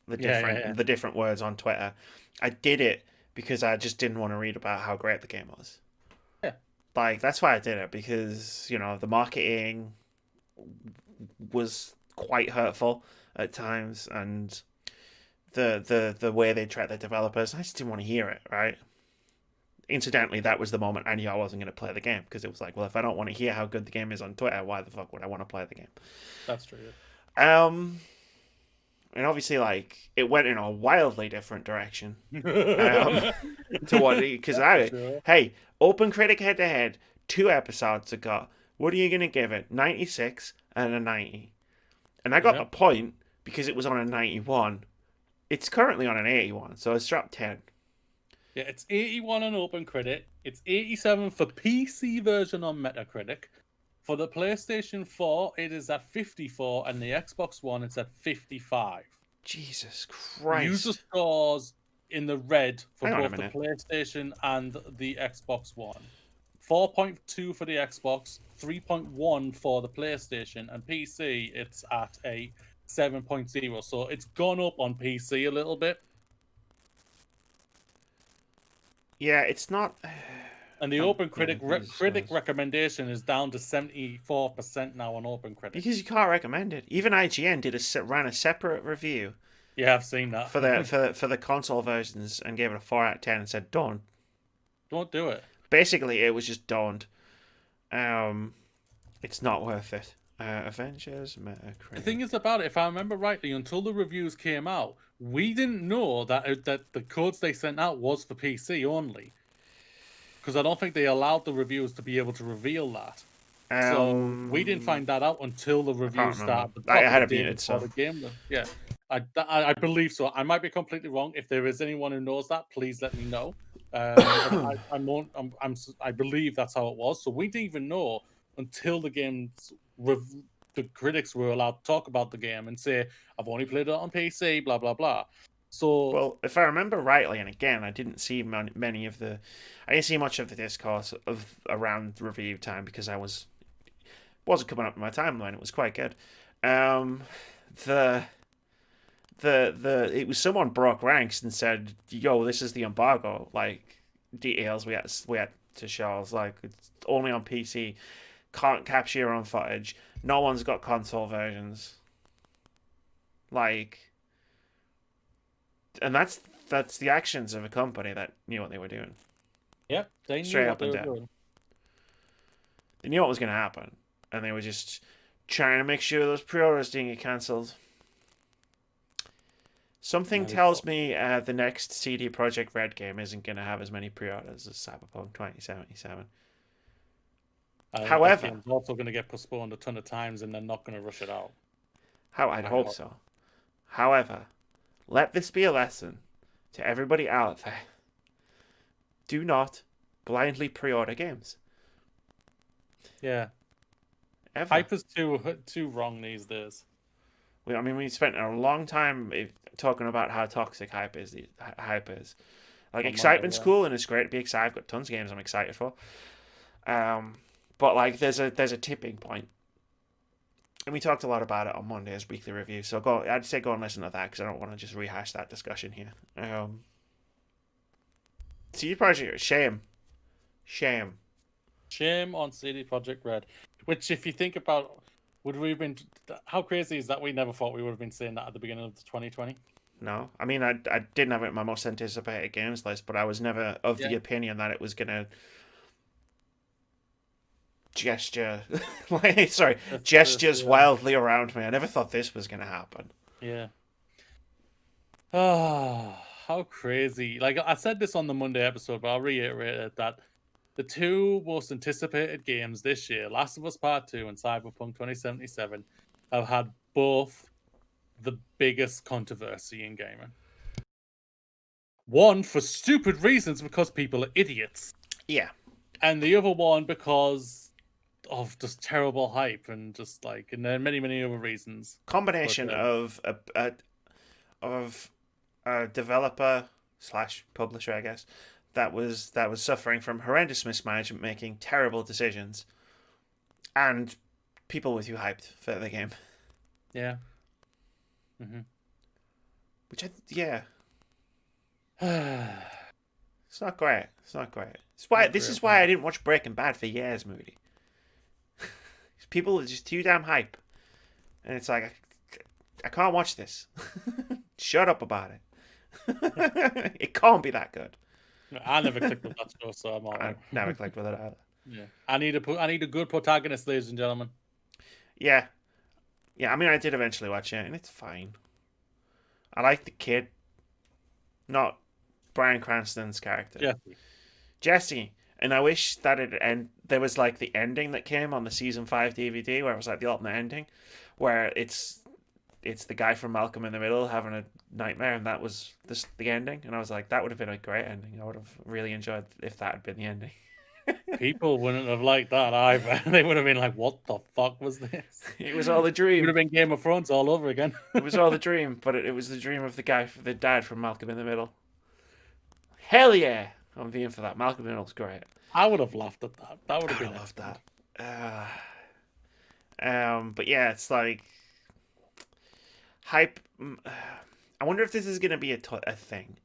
the different words on Twitter, I did it because I just didn't want to read about how great the game was. Yeah. Like that's why I did it, because the marketing was quite hurtful at times, and the way they treat their developers, I just didn't want to hear it, right? Incidentally, that was the moment I knew I wasn't going to play the game, because it was like, well, if I don't want to hear how good the game is on Twitter, why the fuck would I want to play the game? That's true. And obviously, like, it went in a wildly different direction Yeah. to what, because hey, OpenCritic Head-To-Head 2 episodes ago, what are you going to give it? 96 and a 90. And I got the point because it was on a 91. It's currently on an 81, so it's dropped 10. Yeah, it's 81 on OpenCritic. It's 87 for PC version on Metacritic. For the PlayStation 4, it is at 54, and the Xbox One, it's at 55. Jesus Christ. User scores in the red for Hang on a both the minute. PlayStation and the Xbox One. 4.2 for the Xbox, 3.1 for the PlayStation, and PC, it's at a 7.0. So it's gone up on PC a little bit. Yeah, it's not. And the OpenCritic critic recommendation is down to 74% now on OpenCritic. Because you can't recommend it. Even IGN ran a separate review. Yeah, I've seen that for the console versions and gave it a 4 out of 10 and said don't do it. Basically, it was just don't. It's not worth it. Avengers Metacritic. The thing is about it, if I remember rightly, until the reviews came out, we didn't know that the codes they sent out was for PC only. Because I don't think they allowed the reviewers to be able to reveal that. So we didn't find that out until the review started. I had it muted, so the game. Yeah, I believe so. I might be completely wrong. If there is anyone who knows that, please let me know. I believe that's how it was. So we didn't even know until the critics were allowed to talk about the game and say, "I've only played it on PC." Blah blah blah. So, well, if I remember rightly, and again, I didn't see I didn't see much of the discourse around review time because I wasn't coming up in my timeline. It was quite good. It was someone broke ranks and said, "Yo, this is the embargo. Like details we had to show. It's like it's only on PC, can't capture your own footage. No one's got console versions. Like." And that's the actions of a company that knew what they were doing. Yep, they knew Straight what up they and were down. doing. They knew what was going to happen, and they were just trying to make sure those pre-orders didn't get cancelled. Something tells me the next CD Projekt Red game isn't going to have as many pre-orders as Cyberpunk 2077. However, that game's also going to get postponed a ton of times, and they're not going to rush it out. I'd hope so. However, let this be a lesson to everybody out there. Do not blindly pre-order games. Yeah. Ever. Hype is too wrong these days. We spent a long time talking about how toxic hype is. Like, excitement's cool and it's great to be excited. I've got tons of games I'm excited for. But like, there's a tipping point. And we talked a lot about it on Monday's weekly review. So I'd say go and listen to that because I don't want to just rehash that discussion here. CD Projekt, shame. Shame on CD Projekt Red. Which, if you think about, would we have been? How crazy is that? We never thought we would have been saying that at the beginning of the 2020. No, I mean I didn't have it in my most anticipated games list, but I was never of the opinion that it was gonna gestures wildly around me. I never thought this was gonna happen. Yeah. Ah, how crazy! Like I said this on the Monday episode, but I'll reiterate it, that the two most anticipated games this year, Last of Us Part 2 and Cyberpunk 2077, have had both the biggest controversy in gaming. One for stupid reasons because people are idiots. Yeah. And the other one because of just terrible hype and just like, and then many, many other reasons. Combination of a developer / publisher, I guess, that was suffering from horrendous mismanagement, making terrible decisions, and people were too hyped for the game. Yeah. Mm-hmm. Which it's not great. It's not great. This is why I didn't watch Breaking Bad for years, Moody. People are just too damn hype, and it's like I can't watch this. Shut up about it. It can't be that good. I never clicked with that show, so I'm all I never clicked with it either. Yeah, I need a good protagonist, ladies and gentlemen. Yeah. I mean, I did eventually watch it, and it's fine. I like the kid, not Bryan Cranston's character. Jesse. And I wish that there was like the ending that came on the season 5 DVD, where it was like the alternate ending, where it's the guy from Malcolm in the Middle having a nightmare, and that was the ending. And I was like, that would have been a great ending. I would have really enjoyed if that had been the ending. People wouldn't have liked that either. They would have been like, what the fuck was this? It was all a dream. It would have been Game of Thrones all over again. It was all the dream, but it was the dream of the dad from Malcolm in the Middle. Hell yeah! I'm being for that. Malcolm in the Middle's great. I would have laughed at that. That would have been. I loved that. But yeah, it's like hype. I wonder if this is going to be a thing.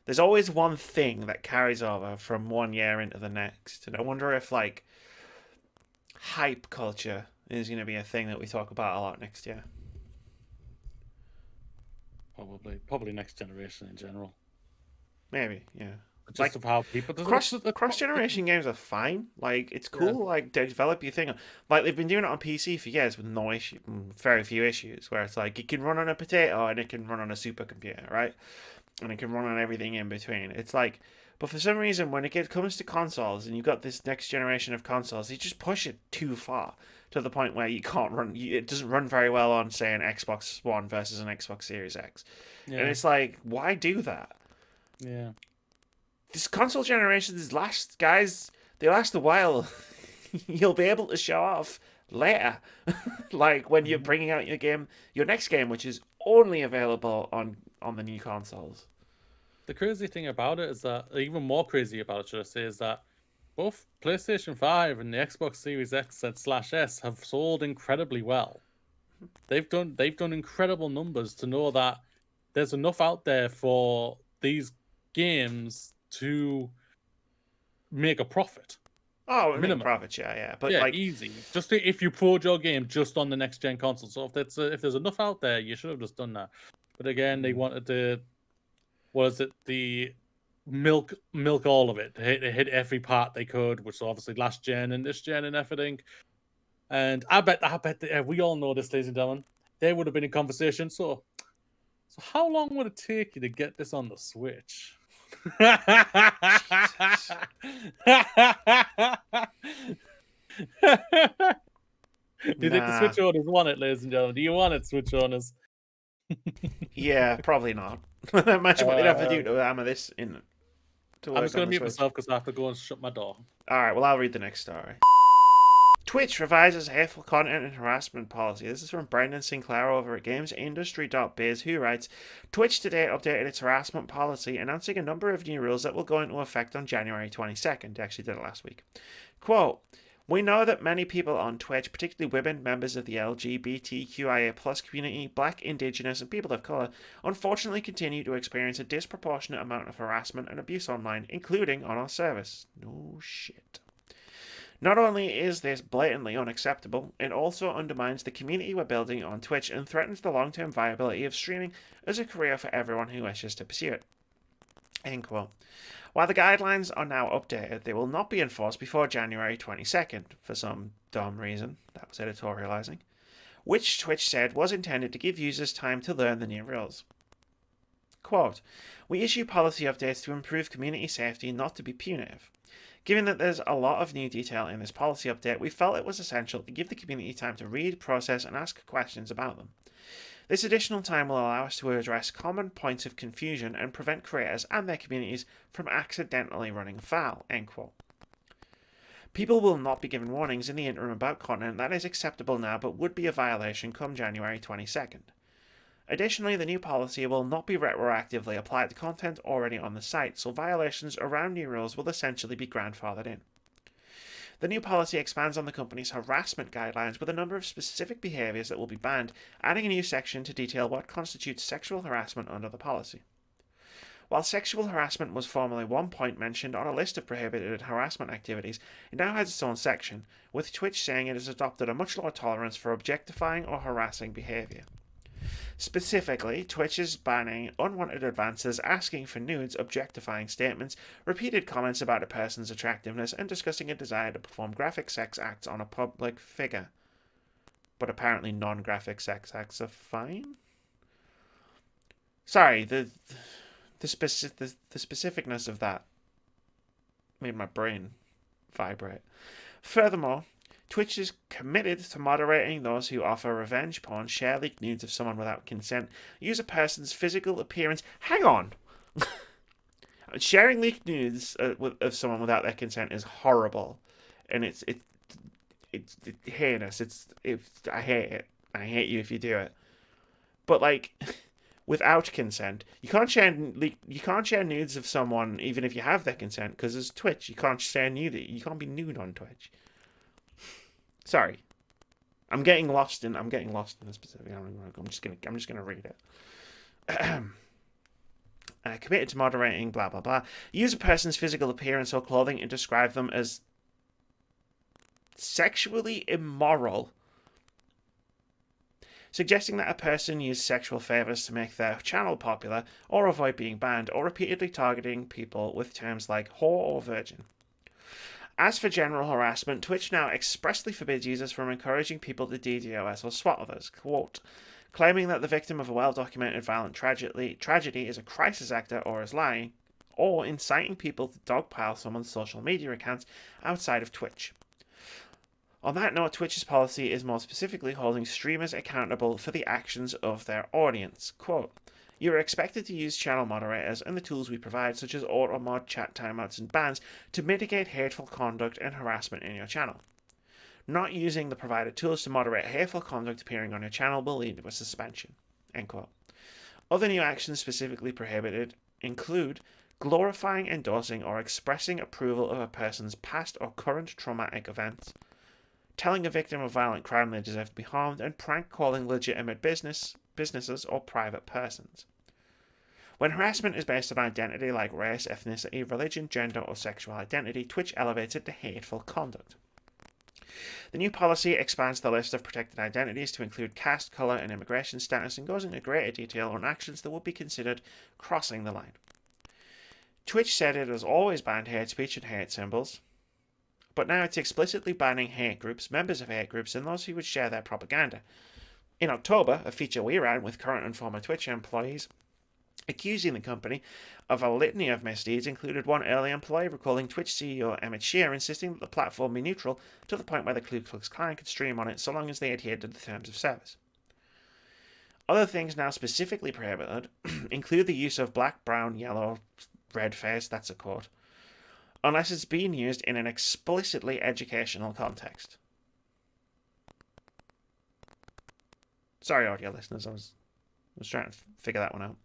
There's always one thing that carries over from one year into the next, and I wonder if like hype culture is going to be a thing that we talk about a lot next year. Probably next generation in general. Maybe, yeah. Just like, of how people cross-generation games are fine. Like, it's cool. Yeah. Like, develop your thing. Like, they've been doing it on PC for years with no issue, very few issues. Where it's like it can run on a potato and it can run on a supercomputer, right? And it can run on everything in between. It's like, but for some reason, when it comes to consoles and you've got this next generation of consoles, they just push it too far to the point where you can't run. It doesn't run very well on, say, an Xbox One versus an Xbox Series X. Yeah. And it's like, why do that? Yeah. This console generations last, guys. They last a while. You'll be able to show off later, like when you're bringing out your next game, which is only available on the new consoles. The crazy thing about it is that, even more crazy about it, should I say, is that both PlayStation 5 and the Xbox Series X and /S have sold incredibly well. They've done incredible numbers to know that there's enough out there for these games to make a profit. Oh, minimum profit, yeah. But yeah, like easy. Just if you poured your game just on the next gen console. So if there's enough out there, you should have just done that. But again, they wanted to, the milk all of it. They hit every part they could, which is obviously last gen and this gen and everything. And I bet that we all know this, ladies and gentlemen. There would have been a conversation. So how long would it take you to get this on the Switch? Do you think the Switch owners want it, ladies and gentlemen? Do you want it, Switch owners? Yeah, probably not. Imagine what they'd have to do to hammer this in. I'm just going to mute myself because I have to go and shut my door. Alright, well, I'll read the next story. Twitch revises hateful content and harassment policy. This is from Brendan Sinclair over at GamesIndustry.biz, who writes, Twitch today updated its harassment policy, announcing a number of new rules that will go into effect on January 22nd. They actually did it last week. Quote, We know that many people on Twitch, particularly women, members of the LGBTQIA+ community, black, indigenous, and people of colour, unfortunately continue to experience a disproportionate amount of harassment and abuse online, including on our service. No shit. Not only is this blatantly unacceptable, it also undermines the community we're building on Twitch and threatens the long-term viability of streaming as a career for everyone who wishes to pursue it. End quote. While the guidelines are now updated, they will not be enforced before January 22nd, for some dumb reason. That was editorializing. Which Twitch said was intended to give users time to learn the new rules. Quote, "We issue policy updates to improve community safety, not to be punitive. Given that there's a lot of new detail in this policy update, we felt it was essential to give the community time to read, process, and ask questions about them. This additional time will allow us to address common points of confusion and prevent creators and their communities from accidentally running afoul." End quote. People will not be given warnings in the interim about content that is acceptable now but would be a violation come January 22nd. Additionally, the new policy will not be retroactively applied to content already on the site, so violations around new rules will essentially be grandfathered in. The new policy expands on the company's harassment guidelines with a number of specific behaviours that will be banned, adding a new section to detail what constitutes sexual harassment under the policy. While sexual harassment was formerly one point mentioned on a list of prohibited harassment activities, it now has its own section, with Twitch saying it has adopted a much lower tolerance for objectifying or harassing behaviour. Specifically, Twitch is banning unwanted advances, asking for nudes, objectifying statements, repeated comments about a person's attractiveness, and discussing a desire to perform graphic sex acts on a public figure. But apparently non-graphic sex acts are fine? Sorry, the specificness of that made my brain vibrate. Furthermore, Twitch is committed to moderating those who offer revenge porn, share leaked nudes of someone without consent, use a person's physical appearance. Hang on! Sharing leaked nudes of someone without their consent is horrible. And it's heinous. I hate it. I hate you if you do it. But, like, without consent, you can't share nudes of someone even if you have their consent, because it's Twitch. You can't share nude. You can't be nude on Twitch. Sorry, I'm getting lost in the specific. I'm just gonna read it. Committed to moderating, blah blah blah. Use a person's physical appearance or clothing and describe them as sexually immoral, suggesting that a person use sexual favors to make their channel popular or avoid being banned, or repeatedly targeting people with terms like whore or virgin. As for general harassment, Twitch now expressly forbids users from encouraging people to DDoS or swat others, quote, claiming that the victim of a well-documented violent tragedy is a crisis actor or is lying, or inciting people to dogpile someone's social media accounts outside of Twitch. On that note, Twitch's policy is more specifically holding streamers accountable for the actions of their audience, quote, "You are expected to use channel moderators and the tools we provide, such as auto-mod, chat timeouts, and bans, to mitigate hateful conduct and harassment in your channel. Not using the provided tools to moderate hateful conduct appearing on your channel will lead to a suspension." End quote. Other new actions specifically prohibited include glorifying, endorsing, or expressing approval of a person's past or current traumatic events, telling a victim of violent crime they deserve to be harmed, and prank calling legitimate businesses or private persons. When harassment is based on identity like race, ethnicity, religion, gender, or sexual identity, Twitch elevates it to hateful conduct. The new policy expands the list of protected identities to include caste, colour, and immigration status, and goes into greater detail on actions that would be considered crossing the line. Twitch said it has always banned hate speech and hate symbols, but now it's explicitly banning hate groups, members of hate groups, and those who would share their propaganda. In October, a feature we ran with current and former Twitch employees accusing the company of a litany of misdeeds included one early employee recalling Twitch CEO Emmett Shear insisting that the platform be neutral to the point where the Ku Klux Klan could stream on it so long as they adhered to the terms of service. Other things now specifically prohibited include the use of black, brown, yellow, red face, that's a quote, unless it's being used in an explicitly educational context. Sorry, audio listeners, I was was trying to figure that one out.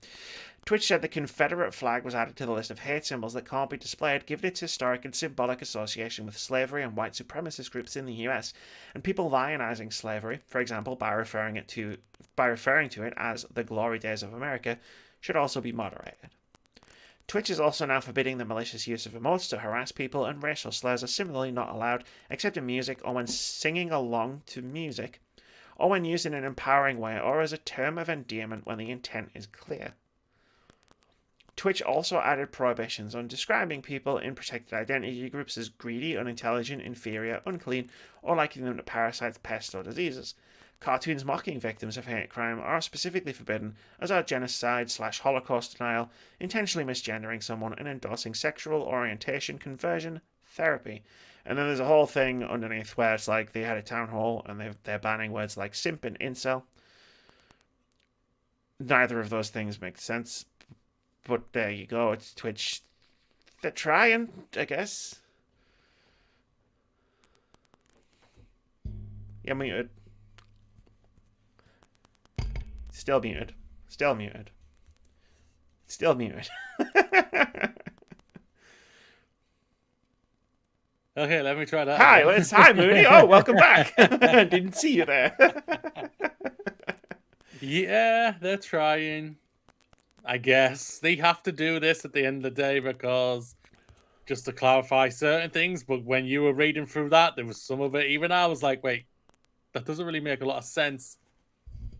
Twitch said the Confederate flag was added to the list of hate symbols that can't be displayed, given its historic and symbolic association with slavery and white supremacist groups in the US, and people lionizing slavery, for example, by referring to it as the glory days of America, should also be moderated. Twitch is also now forbidding the malicious use of emotes to harass people, and racial slurs are similarly not allowed, except in music or when singing along to music, or when used in an empowering way or as a term of endearment when the intent is clear. Twitch also added prohibitions on describing people in protected identity groups as greedy, unintelligent, inferior, unclean, or likening them to parasites, pests, or diseases. Cartoons mocking victims of hate crime are specifically forbidden, as are genocide/Holocaust denial, intentionally misgendering someone, and endorsing sexual orientation conversion therapy. And then there's a whole thing underneath where it's like they had a town hall and they're banning words like simp and incel. Neither of those things make sense. But there you go, it's Twitch. They're trying, I guess. You're muted. Still muted. Still muted. Still muted. Okay, let me try that. Hi, it's hi Mooney. Oh, welcome back. Didn't see you there. Yeah, they're trying. I guess they have to do this at the end of the day because just to clarify certain things. But when you were reading through that, there was some of it. Even I was like, wait, that doesn't really make a lot of sense.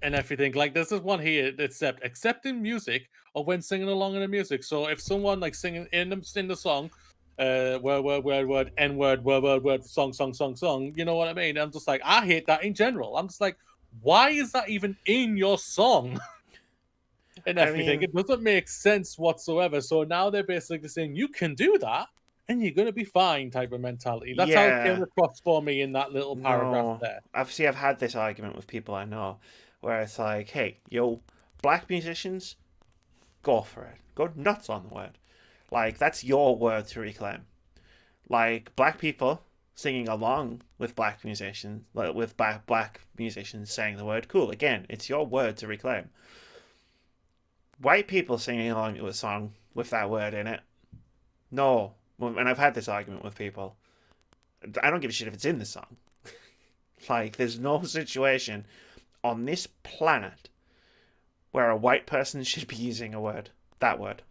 And everything like this is one here except in music or when singing along in the music. So if someone like singing in the song, word, n word, song, you know what I mean? I'm just like, I hate that in general. I'm just like, why is that even in your song? And everything. It doesn't make sense whatsoever. So now they're basically saying you can do that and you're gonna be fine type of mentality. That's how it came across for me in that little paragraph there. I've had this argument with people I know where it's like, hey, yo, black musicians, go for it. Go nuts on the word. Like, that's your word to reclaim. Like, black people singing along with black musicians, like with black musicians saying the word, cool. Again, it's your word to reclaim. White people singing along to a song with that word in it, no. And I've had this argument with people. I don't give a shit if it's in the song. Like, there's no situation on this planet where a white person should be using a word. That word.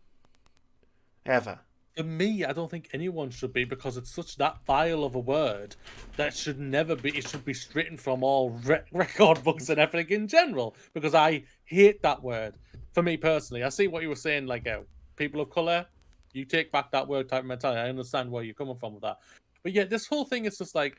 Ever. For me, I don't think anyone should be because it's such that vile of a word that should never be. It should be stricken from all record books and everything in general because I hate that word. For me personally, I see what you were saying, like people of color, you take back that word type of mentality. I understand where you're coming from with that. But yeah, this whole thing is just like,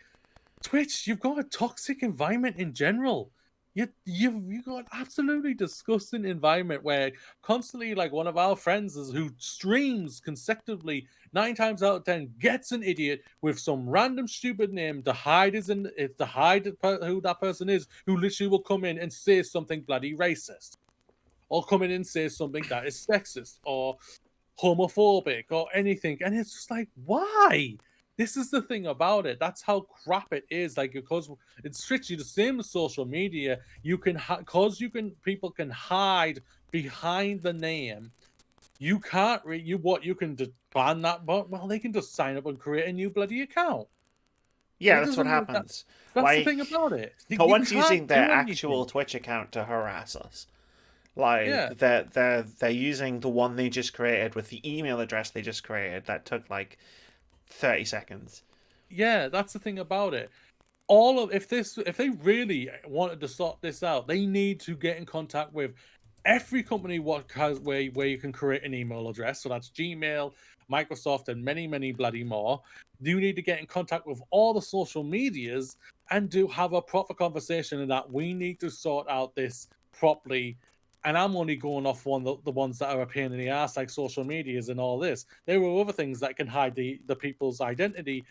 Twitch, you've got a toxic environment in general. You've got an absolutely disgusting environment where constantly, like one of our friends who streams consecutively 9 times out of 10 gets an idiot with some random stupid name to hide who that person is, who literally will come in and say something bloody racist. Or come in and say something that is sexist or homophobic or anything. And it's just like, why? This is the thing about it. That's how crap it is. Like, because it's strictly the same as social media. You can, people can hide behind the name. You can't, you can just ban that, but well, they can just sign up and create a new bloody account. Yeah, that's what happens. That's the thing about it. No one's using their actual Twitch account to harass us. Like, they're using the one they just created with the email address they just created that took like 30 seconds. Yeah, that's the thing about it. If they really wanted to sort this out, they need to get in contact with every company where you can create an email address. So that's Gmail, Microsoft, and many bloody more. You need to get in contact with all the social medias and have a proper conversation in that we need to sort out this properly. And I'm only going off the ones that are a pain in the ass, like social medias and all this. There were other things that can hide the people's identity,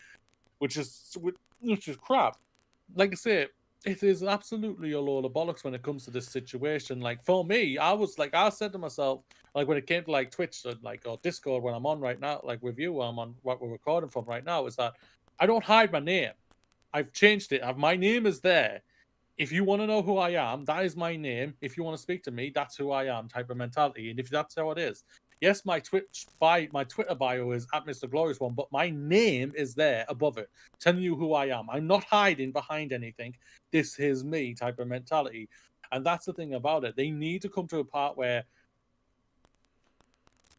which is crap. Like I say, it is absolutely a load of bollocks when it comes to this situation. Like for me, I said to myself, like when it came to like Twitch and like or Discord when I'm on right now, like with you, I'm on what we're recording from right now, is that I don't hide my name. I've changed it. My name is there. if you want to know who I am, that is my name. If you want to speak to me, that's who I am type of mentality. And if that's how it is, yes, my Twitter bio is at Mr. Glorious One, but my name is there above it, telling you who I am. I'm not hiding behind anything. This is me type of mentality. And that's the thing about it. They need to come to a part where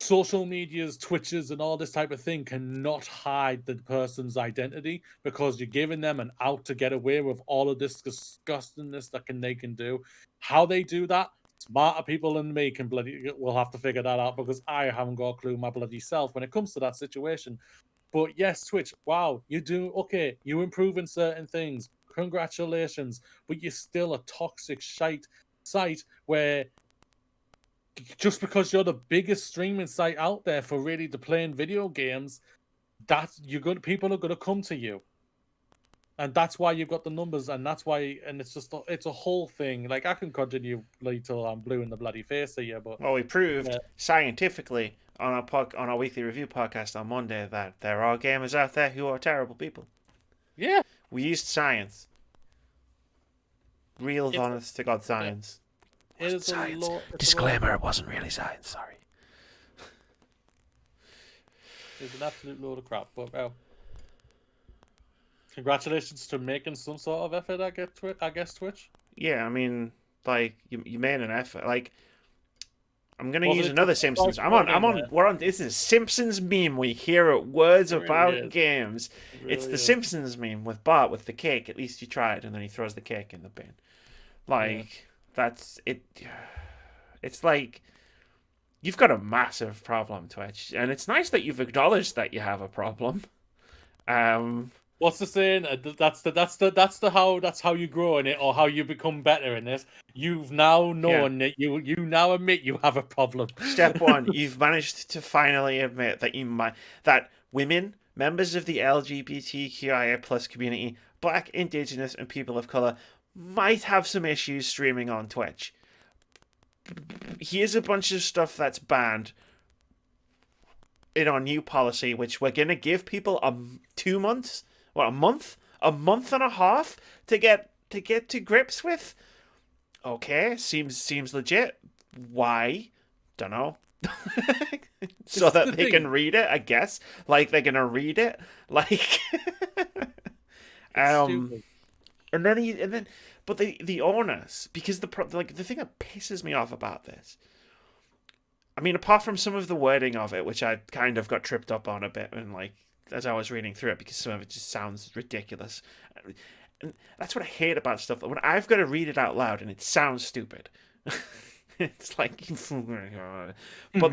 social medias, Twitches, and all this type of thing cannot hide the person's identity, because you're giving them an out to get away with all of this disgustingness that they can do. How they do that, smarter people than me will have to figure that out, because I haven't got a clue my bloody self when it comes to that situation. But yes, Twitch, wow, you do okay. You improve in certain things. Congratulations, but you're still a toxic shite site where just because you're the biggest streaming site out there for really to playing video games, people are gonna come to you, and that's why you've got the numbers, and that's why, and it's a whole thing. Like, I can continue like till I'm blue in the bloody face here, but Well, we proved scientifically on our weekly review podcast on Monday that there are gamers out there who are terrible people. yeah, We used science, real It's- honest to God science. it is Science. a lot. Disclaimer: it wasn't really science. Sorry. It's an absolute load of crap. But well, congratulations to making some sort of effort. I guess Twitch. Yeah, I mean, like you made an effort. Like, I'm gonna Was use it another just Simpsons. like I'm on. wording We're on. This is Simpsons meme week here at Words It really About is. Games. It It's really the is. Simpsons meme with Bart with the cake. At least he tried, and then he throws the cake in the bin. Like, that's it. It's like you've got a massive problem, Twitch, and it's nice that you've acknowledged that you have a problem. What's the saying? That's how you grow in it, or how you become better in this. You've now known that you now admit you have a problem. Step one: you've managed to finally admit that that women, members of the LGBTQIA plus community, Black, Indigenous, and people of color might have some issues streaming on Twitch. Here's a bunch of stuff that's banned in our new policy, which we're gonna give people 2 months, a month and a half to get to grips with. Okay, seems legit. Why? Don't know. So that they can read it, I guess. Like, they're gonna read it, like. Stupid. And then, but the onus, because the thing that pisses me off about this, I mean, apart from some of the wording of it, which I kind of got tripped up on a bit, and like as I was reading through it, because some of it just sounds ridiculous, and that's what I hate about stuff. When I've got to read it out loud and it sounds stupid, it's like, but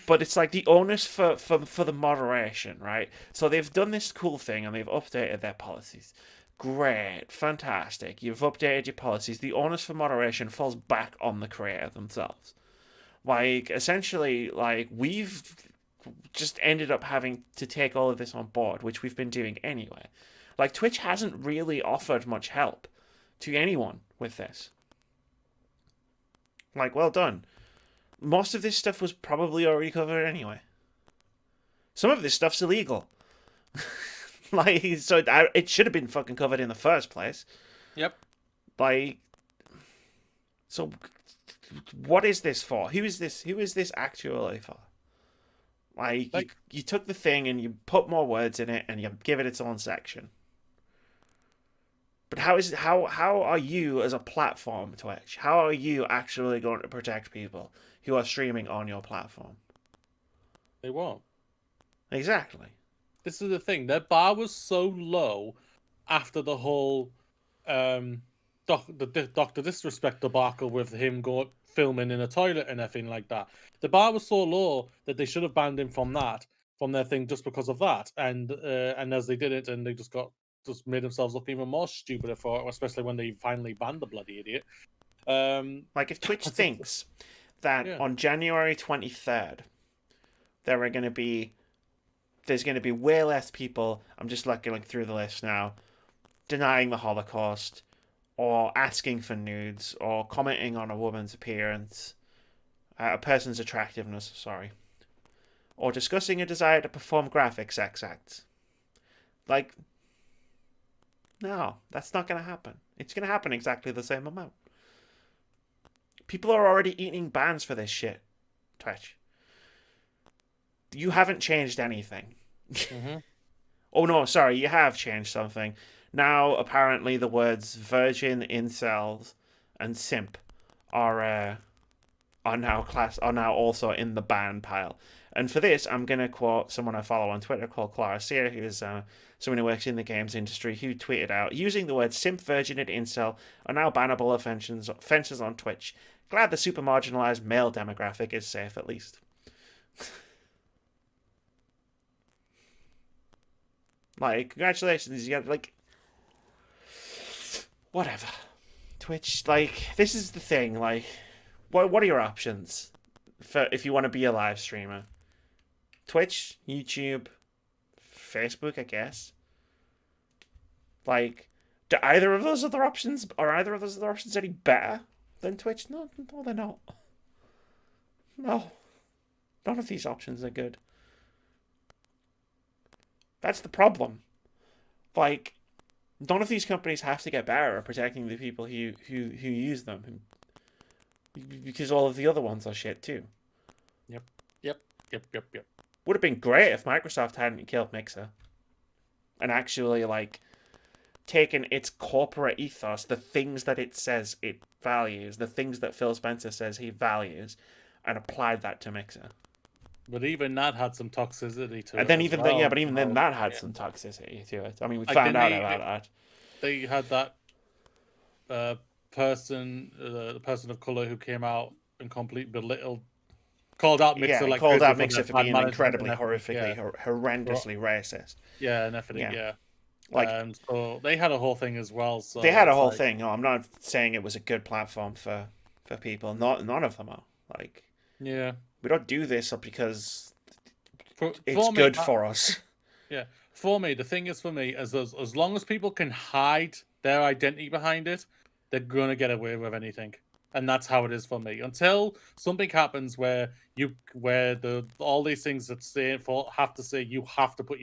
but it's like the onus for the moderation, right? So they've done this cool thing and they've updated their policies. Great, fantastic. You've updated your policies. The onus for moderation falls back on the creator themselves. Like, essentially, like, we've just ended up having to take all of this on board, which we've been doing anyway. Like, Twitch hasn't really offered much help to anyone with this. Like, well done. Most of this stuff was probably already covered anyway. Some of this stuff's illegal. Like, so it should have been fucking covered in the first place. Yep. Like, so what is this for? Who is this actually for? Like you took the thing and you put more words in it and you give it its own section. But how are you as a platform, Twitch? How are you actually going to protect people who are streaming on your platform? They won't. Exactly. This is the thing. Their bar was so low after the whole Doctor Disrespect debacle with him filming in a toilet and everything like that. The bar was so low that they should have banned him from their thing, just because of that. And as they did it, and they just made themselves look even more stupider for it, especially when they finally banned the bloody idiot. Like, if Twitch thinks that on January 23rd there's going to be way less people, I'm just looking through the list now, denying the Holocaust, or asking for nudes, or commenting on a woman's appearance, a person's attractiveness, sorry, or discussing a desire to perform graphic sex acts. Like, no, that's not going to happen. It's going to happen exactly the same amount. People are already eating bans for this shit, Twitch. You haven't changed anything. Mm-hmm. Oh no, sorry, you have changed something. Now, apparently, the words virgin, incels, and simp are now also in the ban pile. And for this, I'm gonna quote someone I follow on Twitter called Clara Sear, who is someone who works in the games industry, who tweeted out, using the words simp, virgin, and incel are now bannable offenses on Twitch. Glad the super marginalized male demographic is safe at least. Like, congratulations, you got, like, whatever. Twitch, like, this is the thing, like, what are your options for if you want to be a live streamer? Twitch, YouTube, Facebook, I guess. Like, are either of those other options any better than Twitch? No, they're not. No, none of these options are good. That's the problem. Like, none of these companies have to get better at protecting the people who use them, because all of the other ones are shit too. Yep. Would have been great if Microsoft hadn't killed Mixer and actually, like, taken its corporate ethos, the things that it says it values, the things that Phil Spencer says he values, and applied that to Mixer. But even that had some toxicity to it. And then then that had some toxicity to it. I mean, we found out about that. They had that person, the person of color who came out and completely called out Mixer, called out Mixer for being incredibly, horrifically, horrendously racist. Yeah, and everything. Yeah. Like, so they had a whole thing as well. So they had a whole thing. No, I'm not saying it was a good platform for people. None of them are. Like, yeah, we don't do this because it's for good for us. Yeah, for me, the thing is, for me, as long as people can hide their identity behind it, they're gonna get away with anything, and that's how it is for me. Until something happens where all these things that have to say you have to put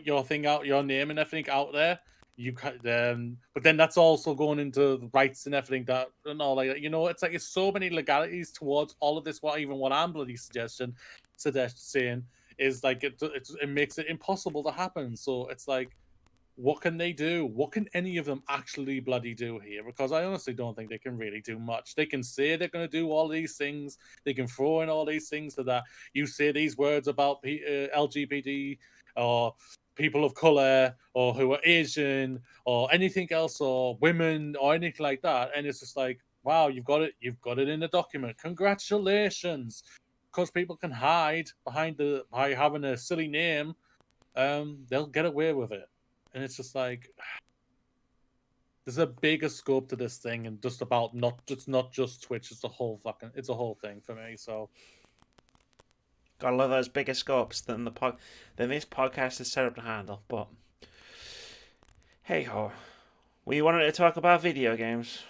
your thing out, your name and everything out there. You can, but then that's also going into the rights and everything that and all like that. You know, it's like it's so many legalities towards all of this. What I'm bloody saying is like it makes it impossible to happen. So it's like, what can they do? What can any of them actually bloody do here? Because I honestly don't think they can really do much. They can say they're going to do all these things. They can throw in all these things so that you say these words about LGBT or people of color or who are Asian or anything else or women or anything like that. And it's just like, wow, you've got it in the document. Congratulations. Because people can hide by having a silly name, they'll get away with it. And it's just like, there's a bigger scope to this thing, and just about not just Twitch. It's a whole thing for me. So, gotta love those bigger scopes than this podcast is set up to handle. But hey ho, we wanted to talk about video games.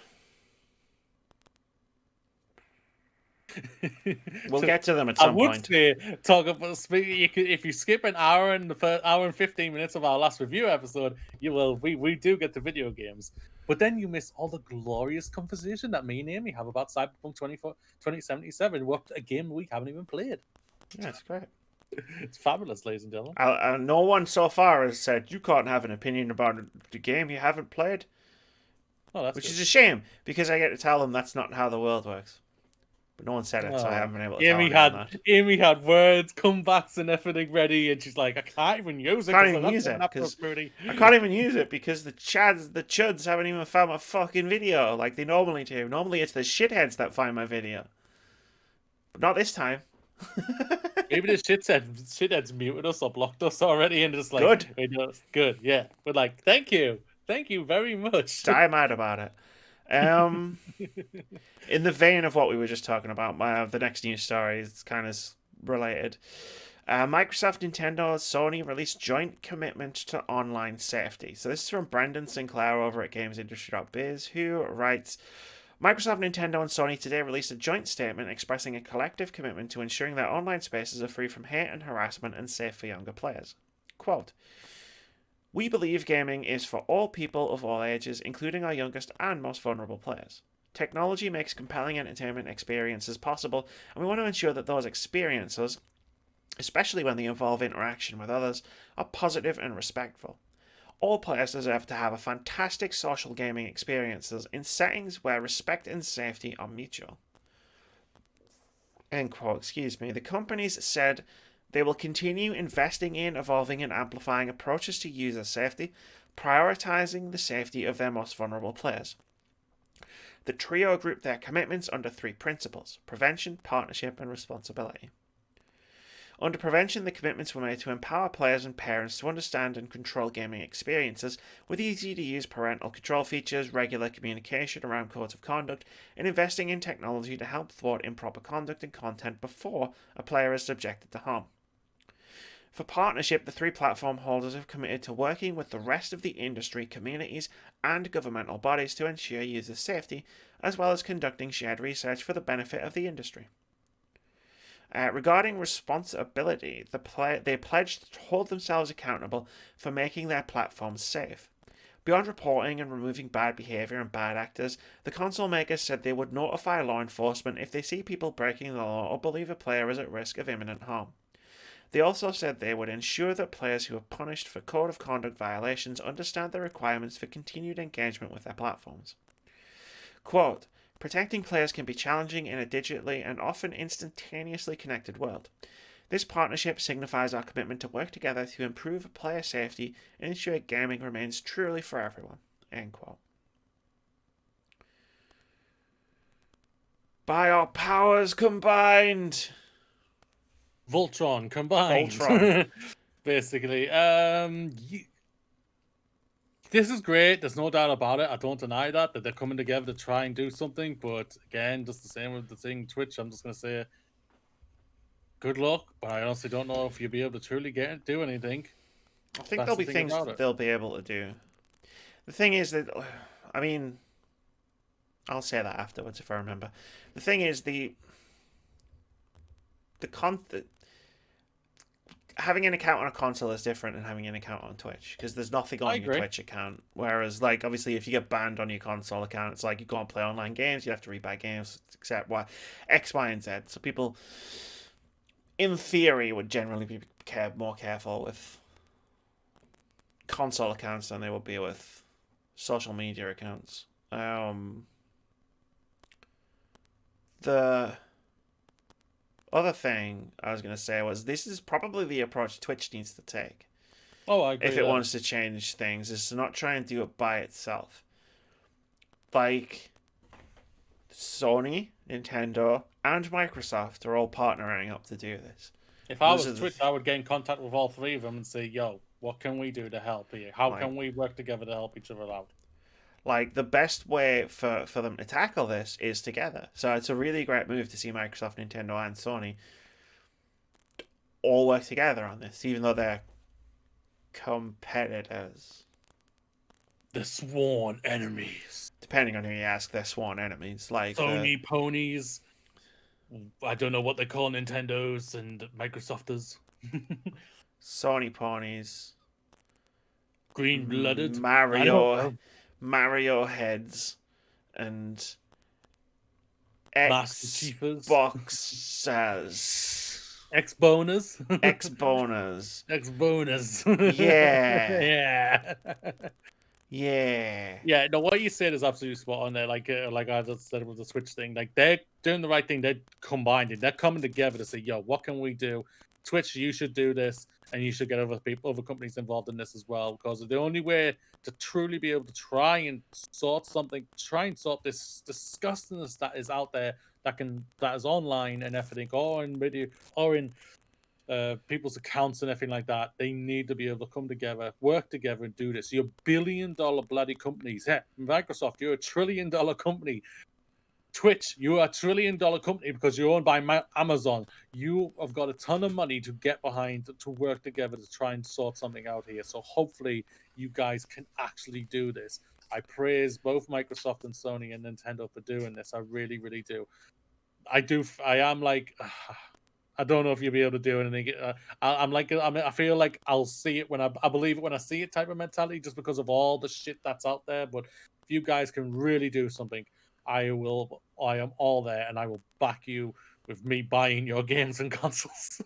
We'll get to them at some point. I would say talk about if you skip an hour and the first hour and 15 minutes of our last review episode, we do get to video games. But then you miss all the glorious conversation that me and Amy have about Cyberpunk 2077, a game we haven't even played. Yeah, it's great. It's fabulous, ladies and gentlemen. No one so far has said you can't have an opinion about the game you haven't played. Oh, that's which good. is a shame, because I get to tell them that's not how the world works. But no one said it, so I haven't been able to tell them that. Amy had words, comebacks, and everything ready, and she's like, I can't even use it. I can't even use it because the chuds haven't even found my fucking video like they normally do. Normally it's the shitheads that find my video. But not this time. Maybe the shitheads muted us or blocked us already, and just like, good, yeah. We're like, thank you very much. Die mad about it. In the vein of what we were just talking about, the next news story is kind of related. Microsoft, Nintendo, Sony released joint commitment to online safety. So this is from Brendan Sinclair over at GamesIndustry.biz, who writes, Microsoft, Nintendo, and Sony today released a joint statement expressing a collective commitment to ensuring that online spaces are free from hate and harassment and safe for younger players. Quote, We believe gaming is for all people of all ages, including our youngest and most vulnerable players. Technology makes compelling entertainment experiences possible, and we want to ensure that those experiences, especially when they involve interaction with others, are positive and respectful. All players deserve to have a fantastic social gaming experiences in settings where respect and safety are mutual. End quote, excuse me. The companies said they will continue investing in, evolving, and amplifying approaches to user safety, prioritizing the safety of their most vulnerable players. The trio grouped their commitments under three principles: prevention, partnership, and responsibility. Under prevention, the commitments were made to empower players and parents to understand and control gaming experiences with easy to use parental control features, regular communication around codes of conduct, and investing in technology to help thwart improper conduct and content before a player is subjected to harm. For partnership, the three platform holders have committed to working with the rest of the industry, communities, and governmental bodies to ensure user safety, as well as conducting shared research for the benefit of the industry. Regarding responsibility, they pledged to hold themselves accountable for making their platforms safe. Beyond reporting and removing bad behavior and bad actors, the console makers said they would notify law enforcement if they see people breaking the law or believe a player is at risk of imminent harm. They also said they would ensure that players who are punished for code of conduct violations understand the requirements for continued engagement with their platforms. Quote, protecting players can be challenging in a digitally and often instantaneously connected world. This partnership signifies our commitment to work together to improve player safety and ensure gaming remains truly for everyone. End quote. By our powers combined. Voltron combined. Voltron. Basically. This is great. There's no doubt about it. I don't deny that they're coming together to try and do something. But again, just the same with the thing Twitch. I'm just gonna say, good luck. But I honestly don't know if you'll be able to truly do anything. I think there'll be things they'll be able to do. The thing is that, I mean, I'll say that afterwards if I remember. The thing is having an account on a console is different than having an account on Twitch, because there's nothing on your Twitch account. Whereas, like, obviously, if you get banned on your console account, it's like you can't play online games, you have to rebuy games, except X, Y, and Z. So people, in theory, would generally be more careful with console accounts than they would be with social media accounts. The other thing I was going to say was this is probably the approach Twitch needs to take. Oh, I agree. If it wants to change things, is to not try and do it by itself. Like, Sony, Nintendo, and Microsoft are all partnering up to do this. If I was Twitch, I would get in contact with all three of them and say, yo, what can we do to help you? How can we work together to help each other out? Like, the best way for them to tackle this is together. So it's a really great move to see Microsoft, Nintendo, and Sony all work together on this, even though they're competitors. The sworn enemies. Depending on who you ask, they're sworn enemies. Like Sony ponies. I don't know what they call Nintendos and Microsofters. Sony ponies. Green-blooded. Mario heads. And Xboxers. X-boners. X-boners. X-boners. Yeah. Yeah. Yeah, no, what you said is absolutely spot on there. Like I just said with the Switch thing, like they're doing the right thing. They're combining. They're coming together to say, yo, what can we do? Twitch, you should do this, and you should get other companies involved in this as well, because the only way to truly be able to try and sort this disgustingness that is out there, that is online and everything, or in video, or in people's accounts and everything like that. They need to be able to come together, work together, and do this. You're billion-dollar bloody companies. Heck, Microsoft, you're a trillion-dollar company. Twitch, you are a trillion-dollar company because you're owned by Amazon. You have got a ton of money to get behind to work together to try and sort something out here. So hopefully you guys can actually do this. I praise both Microsoft and Sony and Nintendo for doing this. I really, really do. I am like, I don't know if you'll be able to do anything. I feel like I'll see it when I believe it when I see it type of mentality, just because of all the shit that's out there. But if you guys can really do something, I will. I am all there, and I will back you with me buying your games and consoles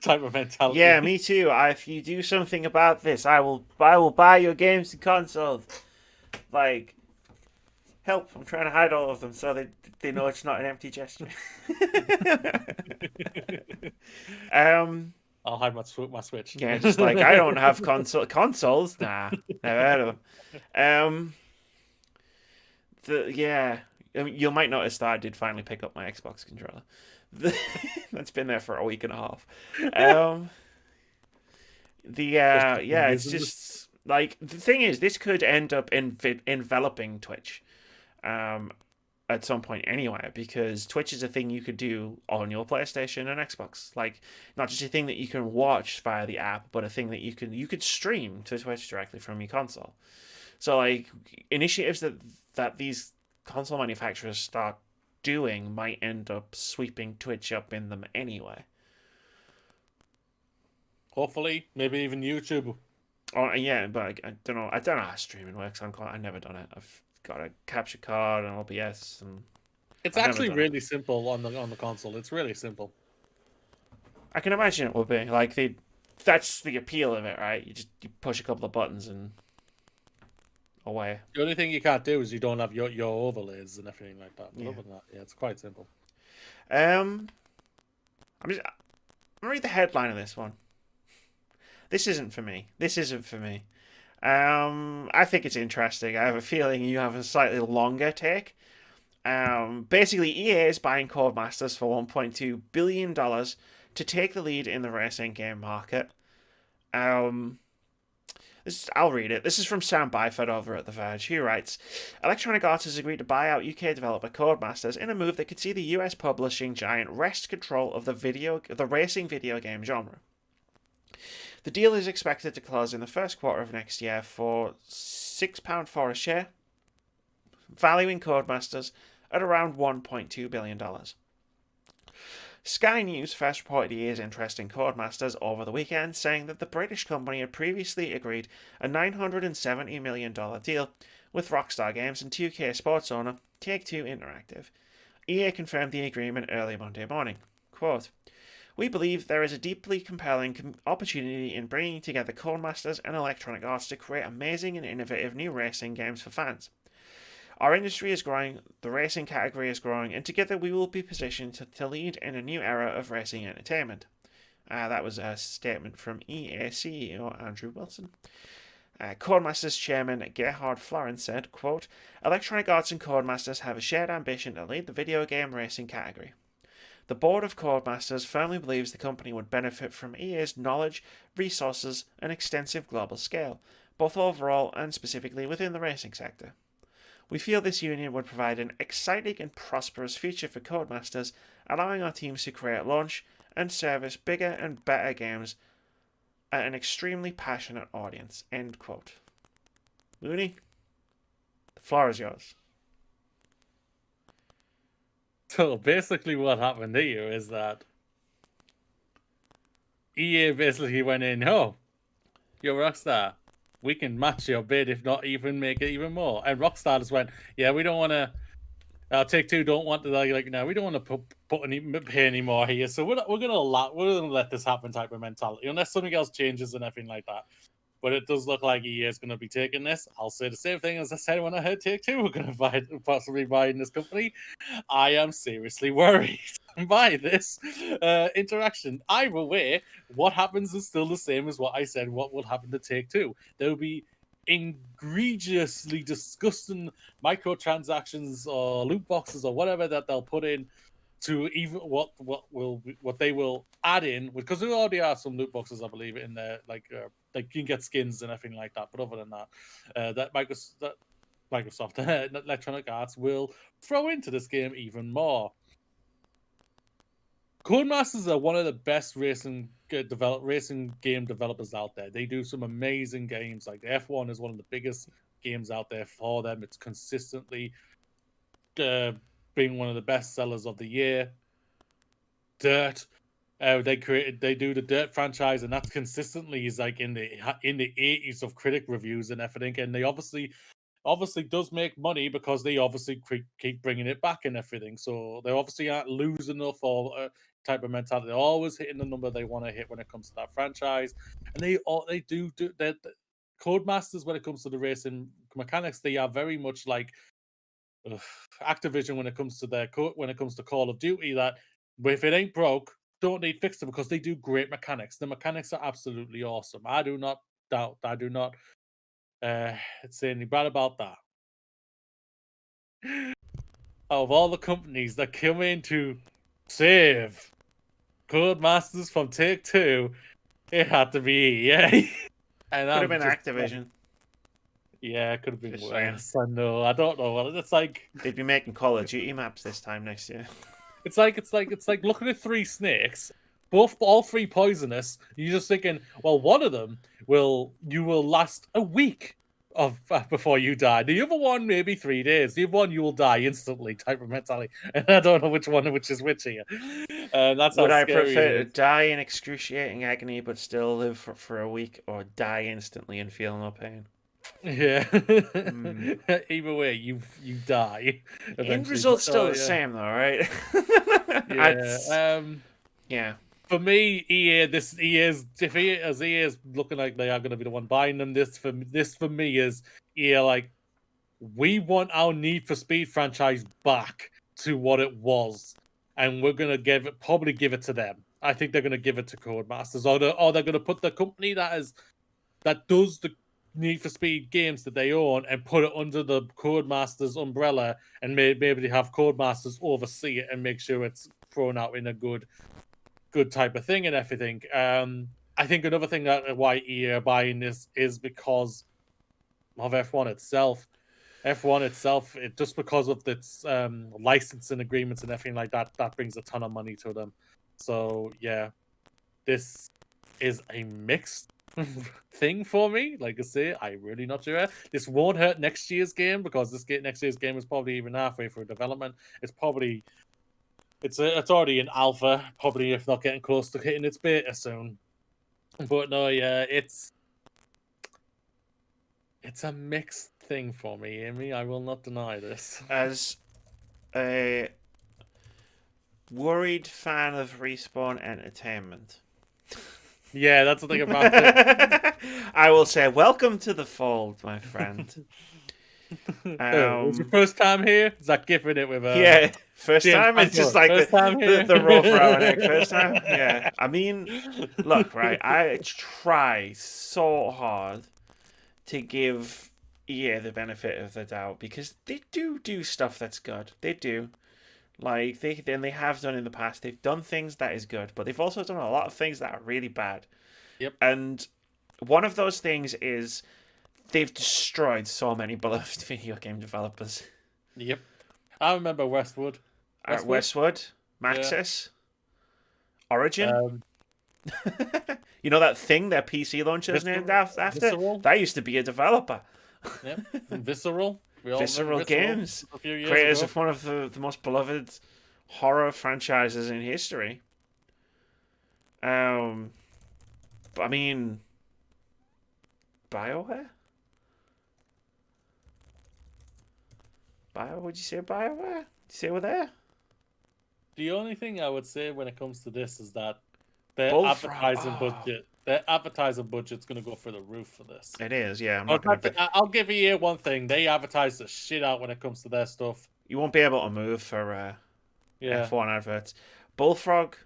type of Yeah, mentality. me too. If you do something about this, I will buy your games and consoles. Like, help! I'm trying to hide all of them so they know it's not an empty gesture. um, I'll hide my Switch. yeah, just like I don't have consoles. Nah, never heard of them. Yeah, I mean, you might notice that I did finally pick up my Xbox controller. That's been there for a week and a half. Um, yeah, it's Using this. just like the thing is, this could end up enveloping Twitch, um, at some point anyway, because Twitch is a thing you could do on your PlayStation and Xbox. Like, not just a thing that you can watch via the app, but a thing that you could stream to Twitch directly from your console. So like initiatives that these console manufacturers start doing might end up sweeping Twitch up in them anyway. Hopefully, maybe even YouTube. Oh yeah, but I don't know. I don't know how streaming works. I've never done it. I've got a capture card and OBS, and It's I've never actually done it. really simple on the console. It's really simple. I can imagine it would be like they. That's the appeal of it, right? You push a couple of buttons and away. The only thing you can't do is you don't have your overlays and everything like that. But Yeah. other than that, yeah, it's quite simple. I'm gonna read the headline of this one. This isn't for me. This isn't for me. I think it's interesting. I have a feeling you have a slightly longer take. Basically, EA is buying Codemasters for $1.2 billion to take the lead in the racing game market. I'll read it. This is from Sam Byford over at The Verge. He writes, Electronic Arts has agreed to buy out UK developer Codemasters in a move that could see the US publishing giant wrest control of the racing video game genre. The deal is expected to close in the first quarter of next year for £6 a share, valuing Codemasters at around $1.2 billion. Sky News first reported EA's interest in Codemasters over the weekend, saying that the British company had previously agreed a $970 million deal with Rockstar Games and 2K sports owner Take-Two Interactive. EA confirmed the agreement early Monday morning. Quote, we believe there is a deeply compelling opportunity in bringing together Codemasters and Electronic Arts to create amazing and innovative new racing games for fans. Our industry is growing, the racing category is growing, and together we will be positioned to lead in a new era of racing entertainment. That was a statement from EA CEO Andrew Wilson. Codemasters chairman Gerhard Florence said, quote, Electronic Arts and Codemasters have a shared ambition to lead the video game racing category. The board of Codemasters firmly believes the company would benefit from EA's knowledge, resources, and extensive global scale, both overall and specifically within the racing sector. We feel this union would provide an exciting and prosperous future for Codemasters, allowing our teams to create, launch, and service bigger and better games at an extremely passionate audience. End quote. Mooney, the floor is yours. So basically, what happened here is that EA basically went in, oh, you're Rockstar. We can match your bid, if not even make it even more. And Rockstar just went, yeah, we don't want to. Take-Two don't want to no, we don't want to pay any more here. So we're gonna let this happen type of mentality, unless something else changes and everything like that. But it does look like EA is going to be taking this. I'll say the same thing as I said when I heard Take-Two were going to possibly buying this company. I am seriously worried by this interaction. Either way, what happens is still the same as what I said. What will happen to Take-Two? There will be egregiously disgusting microtransactions or loot boxes or whatever that they'll put in to even what they will add in, because there already are some loot boxes, I believe, in there, like you can get skins and everything like that. But other than that, that Microsoft Electronic Arts will throw into this game even more. Codemasters are one of the best racing game developers out there. They do some amazing games. Like F1 is one of the biggest games out there for them. It's consistently being one of the best sellers of the year. Dirt, They do the Dirt franchise, and that's consistently is like in the 80s of critic reviews and everything. And they obviously does make money because they obviously keep bringing it back and everything. So they obviously aren't losing enough or type of mentality. They're always hitting the number they want to hit when it comes to that franchise, and they do that. Codemasters, when it comes to the racing mechanics, they are very much like ugh, Activision when it comes to when it comes to Call of Duty. That if it ain't broke, don't need fixing because they do great mechanics. The mechanics are absolutely awesome. I do not doubt. I do not uh, say anything bad about that. Of all the companies that come in to save Codemasters from Take Two, it had to be EA. And Could have I'm been just Activision. yeah, it could have been Just saying. worse. I know. I don't know. Well, it's like They'd be making Call of Duty maps this time next year. it's like looking at three snakes, all three poisonous. You're just thinking, well, one of them will last a week of before you die. The other one maybe 3 days. The other one you will die instantly. Type of mentality, and I don't know which is which here. That's Would how I scary it prefer to is. die in excruciating agony but still live for a week, or die instantly and feel no pain? Yeah. Mm. Either way, you die End eventually. But result's still the yeah, same, though, right? yeah. Yeah. For me, EA, this EA is if EA is looking like they are going to be the one buying them. This for me is EA like we want our Need for Speed franchise back to what it was, and we're gonna probably give it to them. I think they're gonna give it to Codemasters, or they're gonna put the company that does the Need for Speed games that they own and put it under the Codemasters umbrella, and maybe they have Codemasters oversee it and make sure it's thrown out in a good type of thing and everything. I think another thing that why EA are buying this is because of F1 itself. F1 itself, just because of its licensing agreements and everything like that, that brings a ton of money to them. So yeah, this is a mixed thing for me. Like I say, I'm really not sure. This won't hurt next year's game because next year's game is probably even halfway through development. It's already in alpha, probably if not getting close to hitting its beta soon. But no, yeah, it's a mixed thing for me, Amy. I will not deny this. As a worried fan of Respawn Entertainment, Yeah, that's the thing about it. I will say, welcome to the fold, my friend. Oh, was your first time here? Is that giving it with Yeah, first James time. It's Franco? just like First time here? the raw throwing egg. First time. Yeah. I mean, look, right. I try so hard to give EA the benefit of the doubt because they do stuff that's good. They do. Like they have done in the past. They've done things that is good, but they've also done a lot of things that are really bad. Yep. And one of those things is they've destroyed so many beloved video game developers. Yep. I remember Westwood. Westwood, Maxis, Origin. Um, You know that thing their PC launcher is named after? Visceral? That used to be a developer. Yep. Visceral. We all Visceral remember Games, a few years creators ago. of one of the most beloved horror franchises in history. But I mean, BioWare? Would you say BioWare? Did you say we're there? The only thing I would say when it comes to this is that their Bullfrog. advertising budget's going to go through the roof for this. It is, yeah. I'm not gonna. I'll give EA one thing: they advertise the shit out when it comes to their stuff. You won't be able to move for Yeah. F1 adverts. Bullfrog.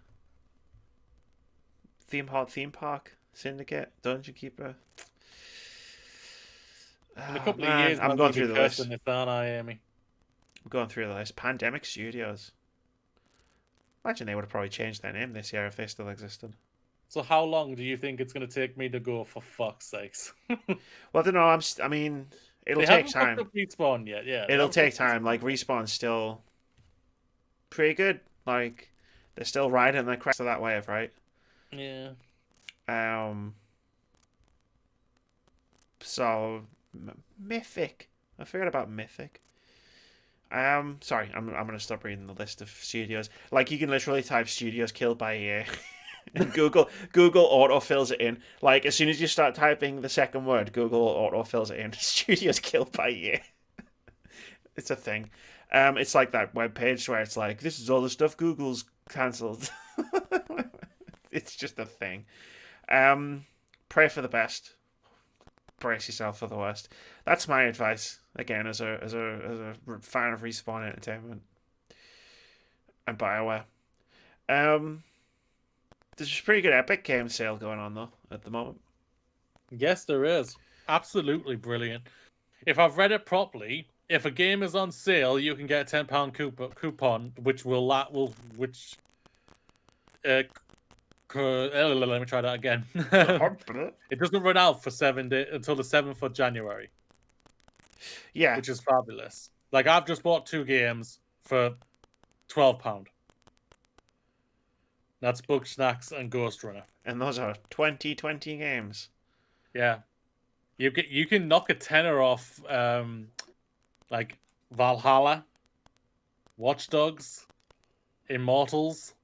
Theme Park, Syndicate, Dungeon Keeper. In a couple of Man, years, I'm going through the list. This, aren't I, Amy? I'm going through the list. Pandemic Studios. Imagine they would have probably changed their name this year if they still existed. So how long do you think it's going to take me to go? For fuck's sakes! Well, I don't know. I mean, it'll They take haven't time. fucked up Respawn yet. Yeah, It'll take time. Like Respawn's still pretty good. Like they're still riding the crest of that wave, right? Yeah. So Mythic. I forgot about Mythic. Sorry, I'm gonna stop reading the list of studios. Like you can literally type studios killed by EA. And Google auto fills it in. Like as soon as you start typing the second word, Google auto fills it in. Studios killed by year. It's a thing. It's like that web page where it's like, this is all the stuff Google's cancelled. It's just a thing. Pray for the best. Brace yourself for the worst. That's my advice. Again, as a fan of Respawn Entertainment and BioWare. There's a pretty good Epic Games sale going on though at the moment. Yes, there is. Absolutely brilliant. If I've read it properly, if a game is on sale, you can get a £10 coupon, which let me try that again. It doesn't run out for 7 days until the 7th of January. Yeah, which is fabulous. Like I've just bought 2 games for £12. That's Bugsnax and Ghost Runner, and those are 2020 games. Yeah, you can knock a tenner off, like Valhalla, Watch Dogs, Immortals.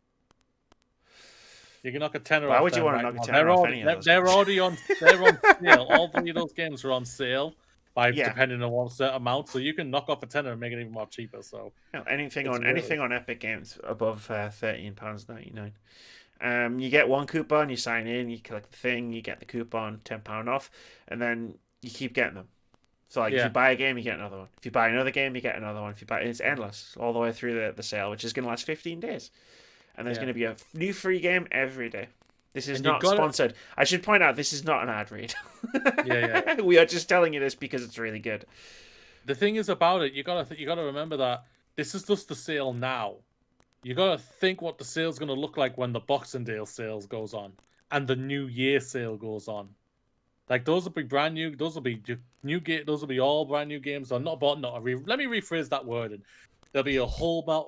You can knock a tenner off. Why would you want to knock a tenner off any of those? They're already on. They're on sale. All 3 of those games are on sale depending on one certain amount. So you can knock off a tenner and make it even more cheaper. So anything on Epic Games above £13.99. You get one coupon, you sign in, you collect the thing, you get the coupon, £10 off, and then you keep getting them. So like if you buy a game, you get another one. If you buy another game, you get another one. If you buy, it's endless all the way through the sale, which is going to last 15 days. And there's going to be a new free game every day. This is not sponsored. I should point out, this is not an ad read. Yeah. We are just telling you this because it's really good. The thing is about it, you gotta remember that this is just the sale now. You gotta think what the sale's gonna look like when the Boxing Day sales goes on and the New Year sale goes on. Like those will be brand new. Those will be Those will be all brand new games. Or let me rephrase that word. There'll be a whole amount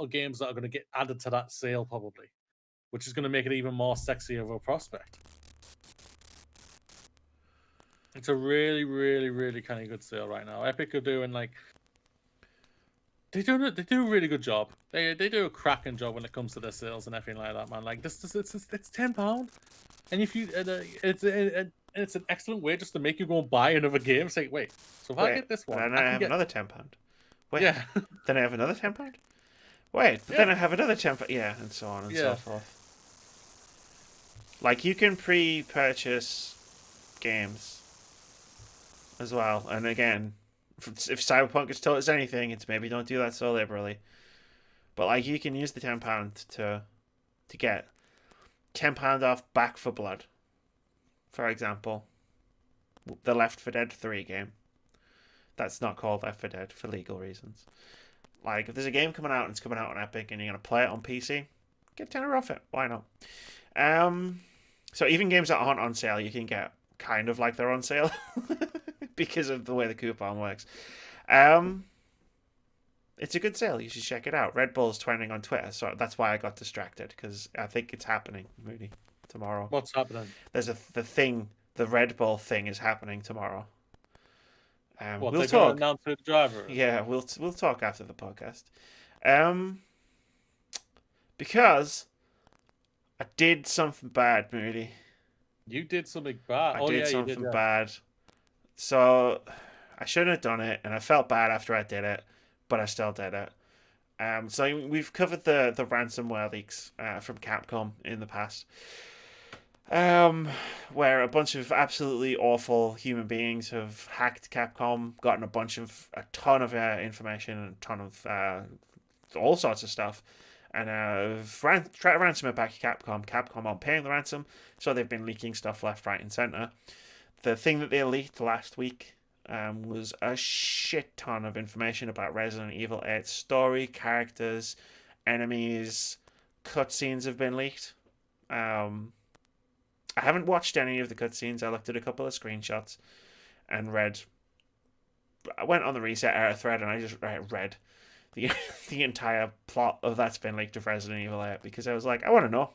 of games that are going to get added to that sale probably, which is going to make it even more sexy of a prospect. It's a really, really, really kind of good sale right now. Epic are doing they do a really good job. They do a cracking job when it comes to their sales and everything like that, man. Like it's £10, and if you it's an excellent way just to make you go and buy another game. Say, wait, so if I get this one, then I have another £10. Wait, yeah. Then I have another £10. Wait, but then I have another £10. Yeah, and so on and so forth. Like you can pre-purchase games as well, and again, if Cyberpunk has taught us anything, it's maybe don't do that so liberally. But like you can use the £10 to get £10 off Back for Blood, for example, the Left 4 Dead 3 game. That's not called Left 4 Dead for legal reasons. Like, if there's a game coming out and it's coming out on Epic and you're going to play it on PC, get £10 off it. Why not? So even games that aren't on sale, you can get kind of like they're on sale because of the way the coupon works. It's a good sale. You should check it out. Red Bull's trending on Twitter, so that's why I got distracted, because I think it's happening, Moody, tomorrow. What's happening? There's the Red Bull thing is happening tomorrow. We'll talk. Announce who the driver is? Yeah, we'll talk after the podcast. Because I did something bad, Moody. You did something bad. I did something bad. So I shouldn't have done it, and I felt bad after I did it, but I still did it. So we've covered the ransomware leaks from Capcom in the past. Where a bunch of absolutely awful human beings have hacked Capcom, gotten a ton of information and a ton of all sorts of stuff, and tried to ransom it back to Capcom. Capcom aren't paying the ransom, so they've been leaking stuff left, right, and center. The thing that they leaked last week was a shit ton of information about Resident Evil 8 story, characters, enemies, cutscenes have been leaked. I haven't watched any of the cutscenes. I looked at a couple of screenshots and I went on the Reset Era thread and I just read the entire plot of that's been leaked of Resident Evil 8 because I was like, I want to know.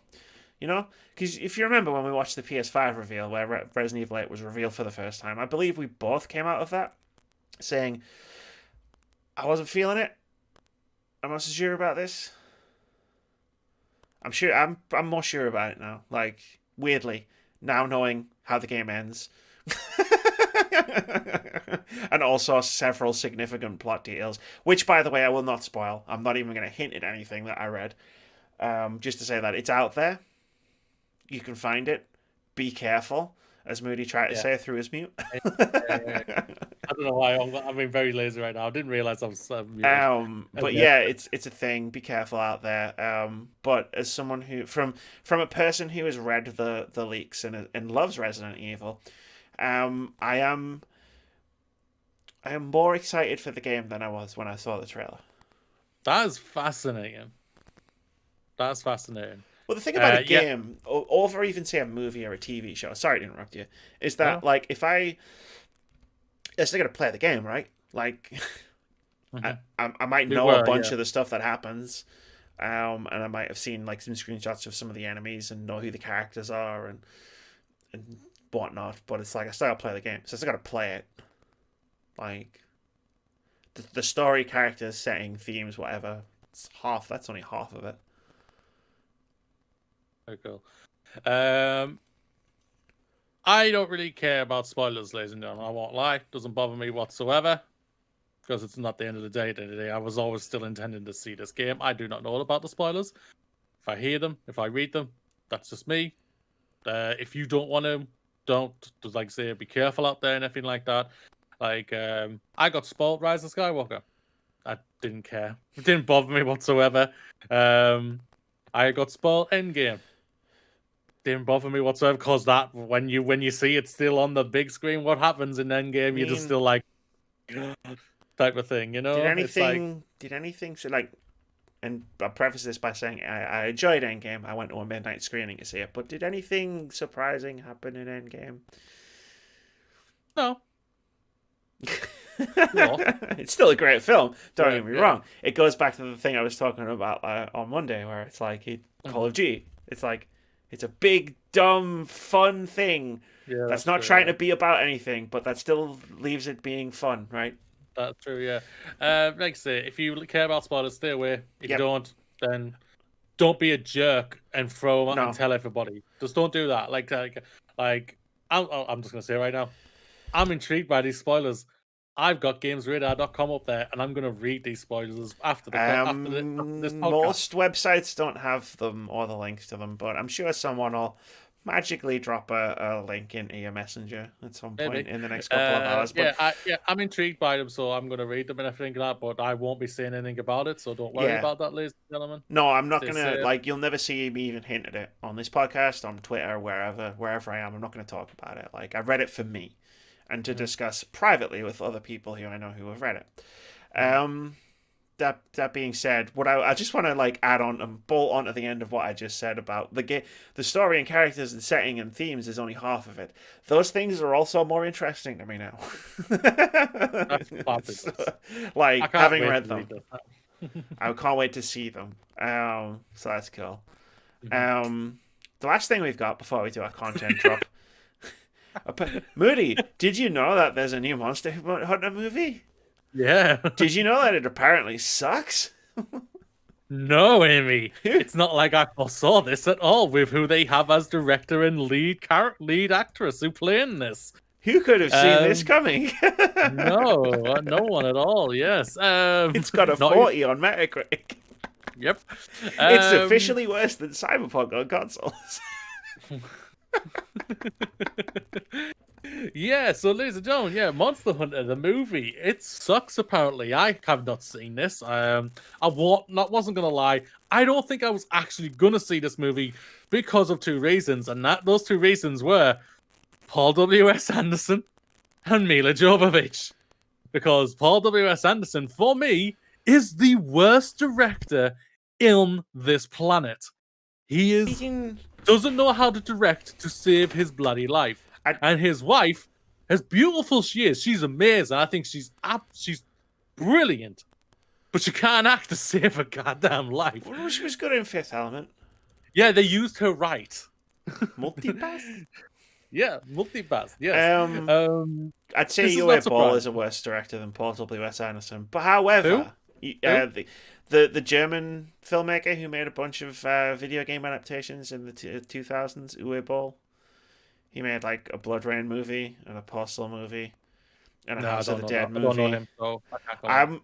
Because if you remember when we watched the PS5 reveal where Resident Evil 8 was revealed for the first time, I believe we both came out of that saying, I wasn't feeling it. I'm not so sure about this. I'm sure. I'm more sure about it now. Like weirdly, now knowing how the game ends, and also several significant plot details. Which, by the way, I will not spoil. I'm not even going to hint at anything that I read. Just to say that it's out there. You can find it. Be careful, as Moody tried to Yeah. say through his mute. I don't know why I'm being very lazy right now. I didn't realize I was muted. But yeah, it's a thing. Be careful out there. But as someone who from a person who has read the leaks and loves Resident Evil, I am more excited for the game than I was when I saw the trailer. That is fascinating. That's fascinating. Well, the thing about a game, or even say a movie or a TV show, sorry to interrupt you, is that like if I still gotta play the game, right? Like I might know a bunch of the stuff that happens, and I might have seen like some screenshots of some of the enemies and know who the characters are and whatnot. But it's like I still gotta play the game, so I still gotta play it. Like the story, characters, setting, themes, whatever. It's half. That's only half of it. Very cool. I don't really care about spoilers, ladies and gentlemen. I won't lie. Doesn't bother me whatsoever. Because it's not the end of the day. I was always still intending to see this game. I do not know about the spoilers. If I hear them, if I read them, that's just me. If you don't want to, don't. Just like say, be careful out there and everything like that. Like, I got spoiled Rise of Skywalker. I didn't care. It didn't bother me whatsoever. I got spoiled Endgame. Didn't bother me whatsoever because that when you see it still on the big screen, what happens in Endgame, you're just still like type of thing, you know? Did anything so like, and I'll preface this by saying I enjoyed Endgame. I went to a midnight screening to see it, but did anything surprising happen in Endgame? No. It's still a great film. Don't get me wrong. It goes back to the thing I was talking about on Monday, where it's like Call of Duty. It's like it's a big, dumb, fun thing that's not trying to be about anything, but that still leaves it being fun, right? That's true. Yeah. Like I say, if you care about spoilers, stay away. If you don't, then don't be a jerk and throw them and tell everybody. Just don't do that. Like I'm just gonna say right now, I'm intrigued by these spoilers. I've got GamesRadar.com up there, and I'm going to read these spoilers after this podcast. Most websites don't have them or the links to them, but I'm sure someone will magically drop a link into your messenger at some point in the next couple of hours. But I'm intrigued by them, so I'm going to read them and everything like that, but I won't be saying anything about it, so don't worry about that, ladies and gentlemen. No, I'm not going to, you'll never see me even hint at it on this podcast, on Twitter, wherever I am. I'm not going to talk about it. Like, I read it for me. And to discuss privately with other people who I know who have read it. That being said, what I just want to add on and bolt onto the end of what I just said about the story and characters and setting and themes is only half of it. Those things are also more interesting to me now. So, having read them, I can't wait to see them. So that's cool. The last thing we've got before we do our content drop. Moody, did you know that there's a new Monster Hunter movie? Yeah. Did you know that it apparently sucks? No, Amy. It's not like I foresaw this at all with who they have as director and lead actress who play in this. Who could have seen this coming? No one at all, yes. It's got a 40 on Metacritic. Yep. It's officially worse than Cyberpunk on consoles. Yeah, so ladies and gentlemen, Monster Hunter the movie, it sucks apparently. I have not seen this. I wasn't gonna lie. I don't think I was actually gonna see this movie because of two reasons, and those two reasons were Paul W.S. Anderson and Mila Jovovich. Because Paul W.S. Anderson, for me, is the worst director in this planet. He doesn't know how to direct to save his bloody life. And his wife, as beautiful she is, she's amazing. I think she's brilliant. But she can't act to save her goddamn life. Well, she was good in Fifth Element. Yeah, they used her right. Multipass? Yeah, multipass, yes. I'd say Uwe Boll is a worse director than Paul W.S. Anderson. But however, The German filmmaker who made a bunch of video game adaptations in the 2000s, Uwe Boll. He made like a Blood Rain movie and a Postal movie and a No, I House of don't the know Dead that. I don't know movie. him, so I can't comment.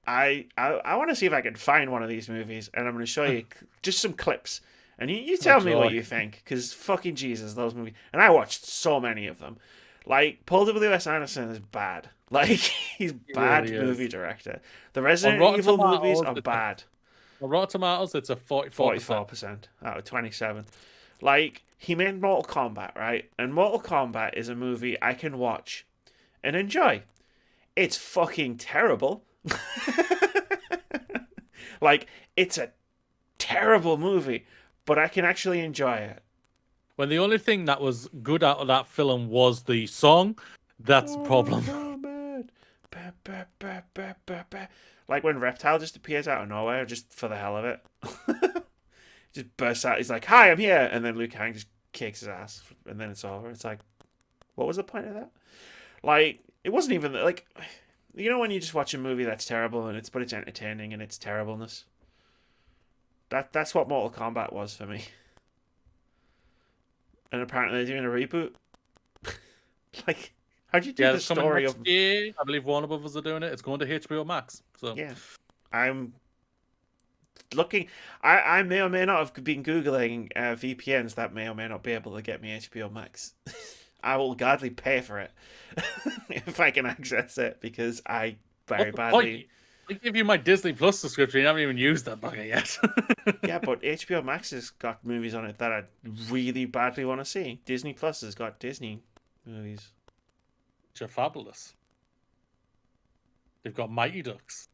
I'm I want to see if I can find one of these movies, and I'm going to show you just some clips, and you Oh, tell me what joy. you think, because fucking Jesus, those movies, and I watched so many of them. Like Paul W.S. Anderson is bad. Like he's He bad really movie is. director. The On Resident Rotten Evil movies Tomatoes, are it's a, bad. on Rotten Tomatoes, it's a 44%. 44% out of 27. Like he made Mortal Kombat, right? And Mortal Kombat is a movie I can watch and enjoy. It's fucking terrible. Like, it's a terrible movie, but I can actually enjoy it. When the only thing that was good out of that film was the song, that's the problem. Like when Reptile just appears out of nowhere, just for the hell of it. Just bursts out. He's like, "Hi, I'm here," and then Liu Kang just kicks his ass, and then it's over. It's like, what was the point of that? Like, it wasn't even like, you know, when you just watch a movie that's terrible and it's entertaining in its terribleness. That's what Mortal Kombat was for me. And apparently they're doing a reboot. Like, how'd you do Yeah, the it's coming story next of? year. I believe Warner Brothers are doing it. It's going to HBO Max. So Yeah, I'm looking. I may or may not have been googling VPNs that may or may not be able to get me HBO Max. I will gladly pay for it if I can access it, because I very what's the badly. point? I give you my Disney Plus subscription. You haven't even used that bugger yet. Yeah, but HBO Max has got movies on it that I really badly want to see. Disney Plus has got Disney movies. Which are fabulous. They've got Mighty Ducks.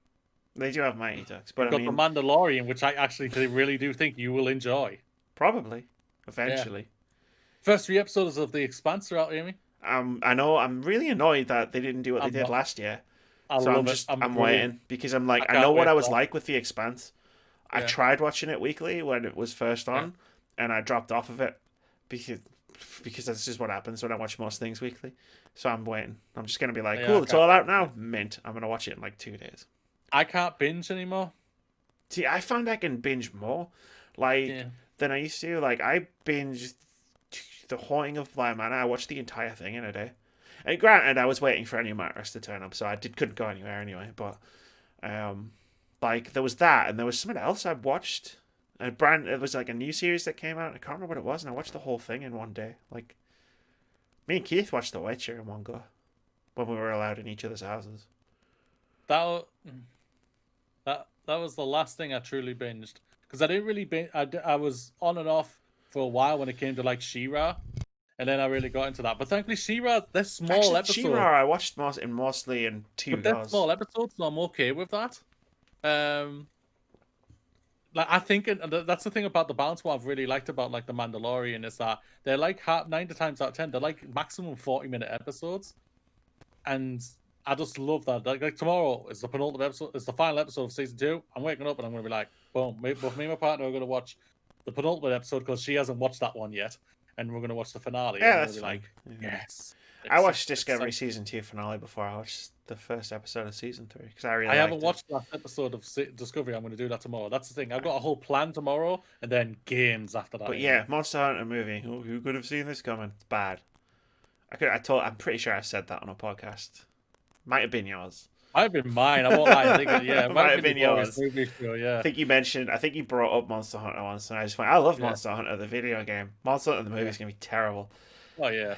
They do have Mighty Ducks, but They've I got mean, The Mandalorian, which I actually really do think you will enjoy. probably eventually. First 3 episodes of The Expanse are out, Amy. I know I'm really annoyed that they didn't do what they I'm did not. last year. I So love it. I'm Brilliant. waiting, because I'm like, I I can't know what wait I for was that. like with The Expanse. I Yeah. tried watching it weekly when it was first on, Yeah. and I dropped off of it because that's just what happens when I watch most things weekly. So I'm waiting. I'm just gonna be like, Yeah, cool, I it's can't all out wait. now. Mint. I'm gonna watch it in like 2 days. I can't binge anymore. See, I found I can binge more, like, Yeah. than I used to. Like, I binged The Haunting of Bly Manor. I watched the entire thing in a day. And granted, I was waiting for any mattress to turn up, so I couldn't go anywhere anyway. But like, there was that, and there was something else I watched. It was like a new series that came out. I can't remember what it was, and I watched the whole thing in one day. Like, me and Keith watched The Witcher in one go when we were allowed in each other's houses. That was the last thing I truly binged, because I didn't really binge. I was on and off for a while when it came to like She-Ra, and then I really got into that. But thankfully, She-Ra, they're small Actually, episodes. She-Ra I watched mostly in 2 But they're goes. small episodes, so I'm okay with that. Like I think, and that's the thing about the balance. What I've really liked about like the Mandalorian is that they're like 9 times out of 10, they're like maximum 40-minute episodes, and I just love that. Like tomorrow is the penultimate episode, it's the final episode of season 2. I'm waking up and I'm gonna be like, boom. Both me and my partner are gonna watch the penultimate episode because she hasn't watched that one yet, and we're gonna watch the finale. Yeah, and that's we're gonna fine. be like, yes. I watched It's Discovery like- season 2 finale before I watched the first episode of season 3, because I really I haven't liked watched the last episode of Discovery. I'm going to do that tomorrow. That's the thing. I've got a whole plan tomorrow, and then games after that. But yeah, Monster Hunter movie. Oh, who could have seen this coming? It's bad. I'm pretty sure I said that on a podcast. Might have been yours. Might have been mine. I won't lie. I think yeah, it Might have been yours. Movie show, yeah. I think you brought up Monster Hunter once, and I just went, I love Yeah. Monster Hunter, the video game. Monster Hunter, the movie is going to be terrible. Oh yeah.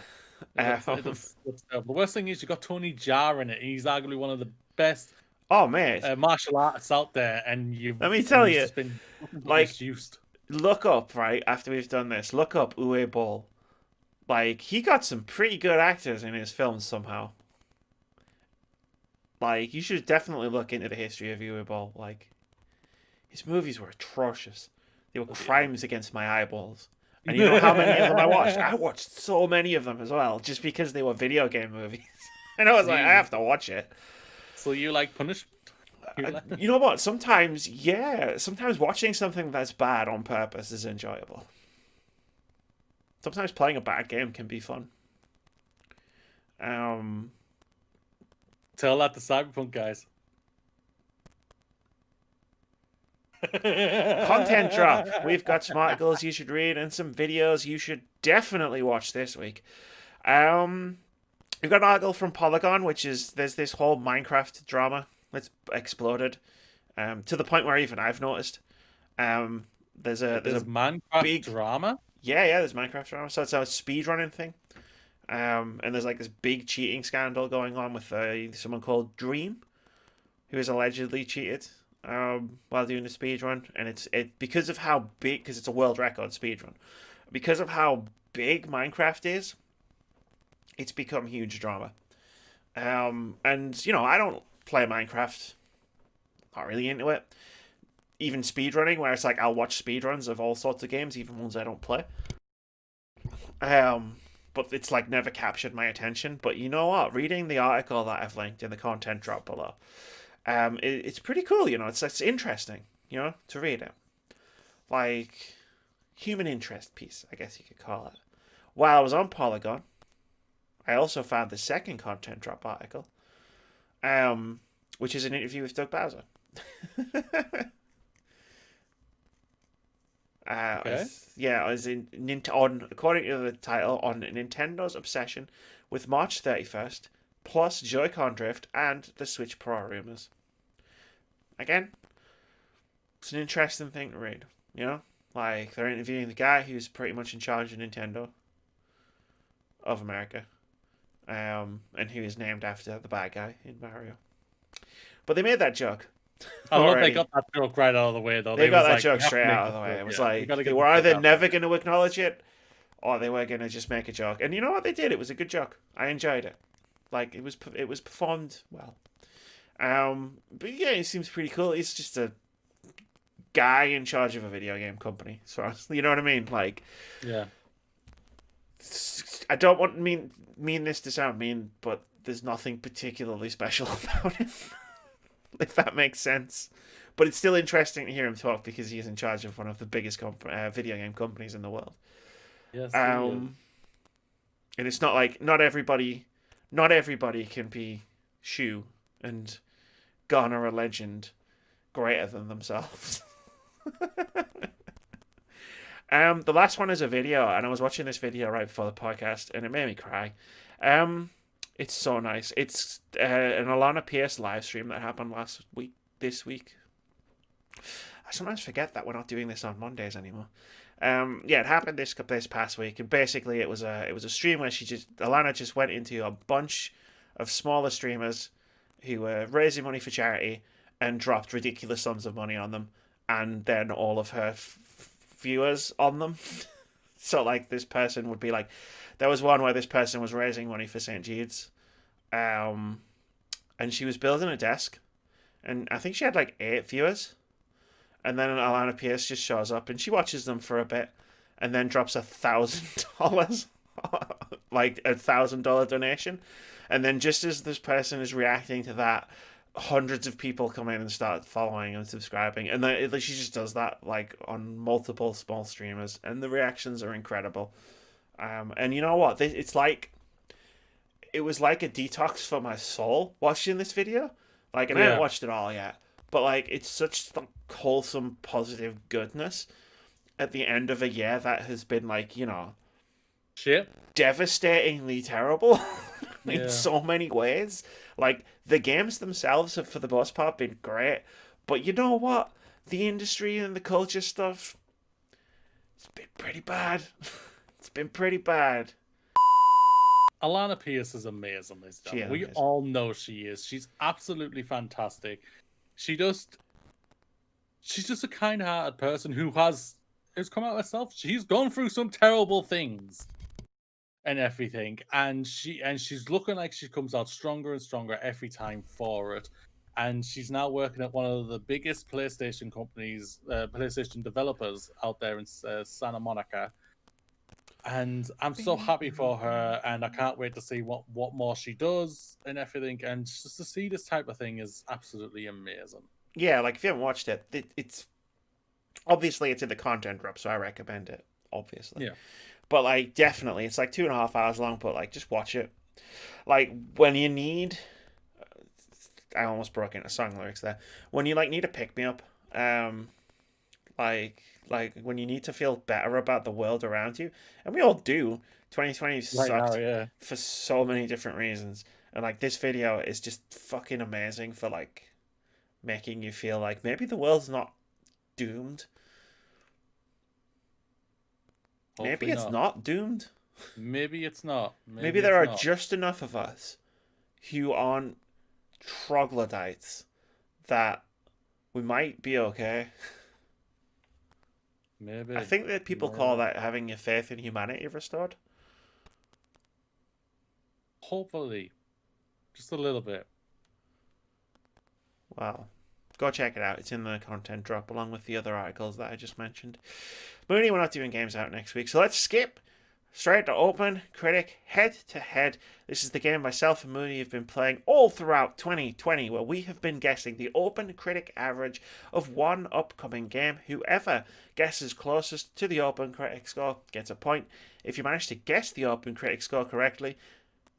The worst thing is you got Tony Jaa in it. He's arguably one of the best Oh, mate. martial artists out there, and Let me tell you, just been like, misused. Look up, right, after we've done this, look up Uwe Boll. Like, he got some pretty good actors in his films somehow. Like, you should definitely look into the history of Uwe Boll. Like, his movies were atrocious. They were crimes against my eyeballs. And you know how many of them I watched? I watched so many of them as well, just because they were video game movies. And I was like, I have to watch it. So you like punishment? You know what? Sometimes watching something that's bad on purpose is enjoyable. Sometimes playing a bad game can be fun. Tell that to Cyberpunk guys. Content drop. We've got some articles you should read and some videos you should definitely watch this week. We've got an article from Polygon, which is there's this whole Minecraft drama that's exploded, to the point where even I've noticed. There's a Minecraft big drama. Yeah, there's Minecraft drama. So it's a speedrunning thing. And there's like this big cheating scandal going on with someone called Dream, who has allegedly cheated while doing the speedrun. And it's because of how big, because it's a world record speedrun, because of how big Minecraft is, it's become huge drama. And I don't play Minecraft, not really into it. Even speedrunning, where it's like I'll watch speedruns of all sorts of games, even ones I don't play. But it's like never captured my attention. But you know what? Reading the article that I've linked in the content drop below, it's pretty cool. It's interesting. To read it, like human interest piece, I guess you could call it. While I was on Polygon, I also found the second content drop article, which is an interview with Doug Bowser. Okay. According to the title, on Nintendo's obsession with March 31st, plus Joy-Con drift and the Switch Pro rumors. Again, it's an interesting thing to read. Like they're interviewing the guy who's pretty much in charge of Nintendo of America, and who is named after the bad guy in Mario. But they made that joke. I love they got that joke right out of the way, though. They got that joke straight out of the way. It was like they were either never going to acknowledge it, or they were going to just make a joke. And you know what they did? It was a good joke. I enjoyed it. Like it was performed well. But yeah, it seems pretty cool. He's just a guy in charge of a video game company. So you know what I mean? Like, yeah. I don't want to mean this to sound mean, but there's nothing particularly special about him. If that makes sense. But it's still interesting to hear him talk because he's in charge of one of the biggest video game companies in the world. Yes. And it's not like not everybody can be Shu and garner a legend greater than themselves. The last one is a video, and I was watching this video right before the podcast, and it made me cry. It's so nice. It's an Alana Pierce live stream that happened this week. I sometimes forget that we're not doing this on Mondays anymore. It happened this past week, and basically it was a stream where Alana just went into a bunch of smaller streamers who were raising money for charity and dropped ridiculous sums of money on them, and then all of her viewers on them. So like this person would be like, there was one where this person was raising money for St. Jude's, and she was building a desk, and I think she had like 8 viewers, and then Alana Pierce just shows up and she watches them for a bit, and then drops $1,000, like $1,000 donation, and then just as this person is reacting to that, hundreds of people come in and start following and subscribing, and then she just does that like on multiple small streamers, and the reactions are incredible. And you know what? It was like a detox for my soul watching this video. Like, and I haven't watched it all yet, but like it's such like wholesome, positive goodness at the end of a year that has been like shit, devastatingly terrible in so many ways. Like the games themselves have, for the most part, been great, but you know what? The industry and the culture stuff, it's been pretty bad. It's been pretty bad. Alana Pierce is amazing, ladies and gentlemen. We all know she is. She's absolutely fantastic. She's just a kind-hearted person who's come out herself. She's gone through some terrible things and everything, and she's looking like she comes out stronger and stronger every time for it. And she's now working at one of the biggest PlayStation companies, PlayStation developers out there in Santa Monica. And I'm so happy for her, and I can't wait to see what more she does and everything. And just to see this type of thing is absolutely amazing. Yeah, like if you haven't watched it, it's obviously it's in the content drop, so I recommend it. Obviously, yeah. But like, definitely, it's like 2.5 hours long. But like, just watch it. Like when you need, I almost broke into song lyrics there. When you like need a pick me up, Like when you need to feel better about the world around you, and we all do. 2020 Right now, sucked yeah. for so many different reasons, and like this video is just fucking amazing for like making you feel like maybe the world's not doomed. Maybe Hopefully it's not. not doomed. Maybe it's not. Maybe there are just enough of us who aren't troglodytes that we might be okay. Maybe. I think that people call that having your faith in humanity restored. Hopefully. Just a little bit. Wow. Go check it out. It's in the content drop along with the other articles that I just mentioned. Mooney, we're not doing games out next week, so let's skip straight to OpenCritic Head-To-Head. This is the game myself and Mooney have been playing all throughout 2020, where we have been guessing the OpenCritic average of one upcoming game. Whoever guesses closest to the OpenCritic score gets a point. If you manage to guess the OpenCritic score correctly,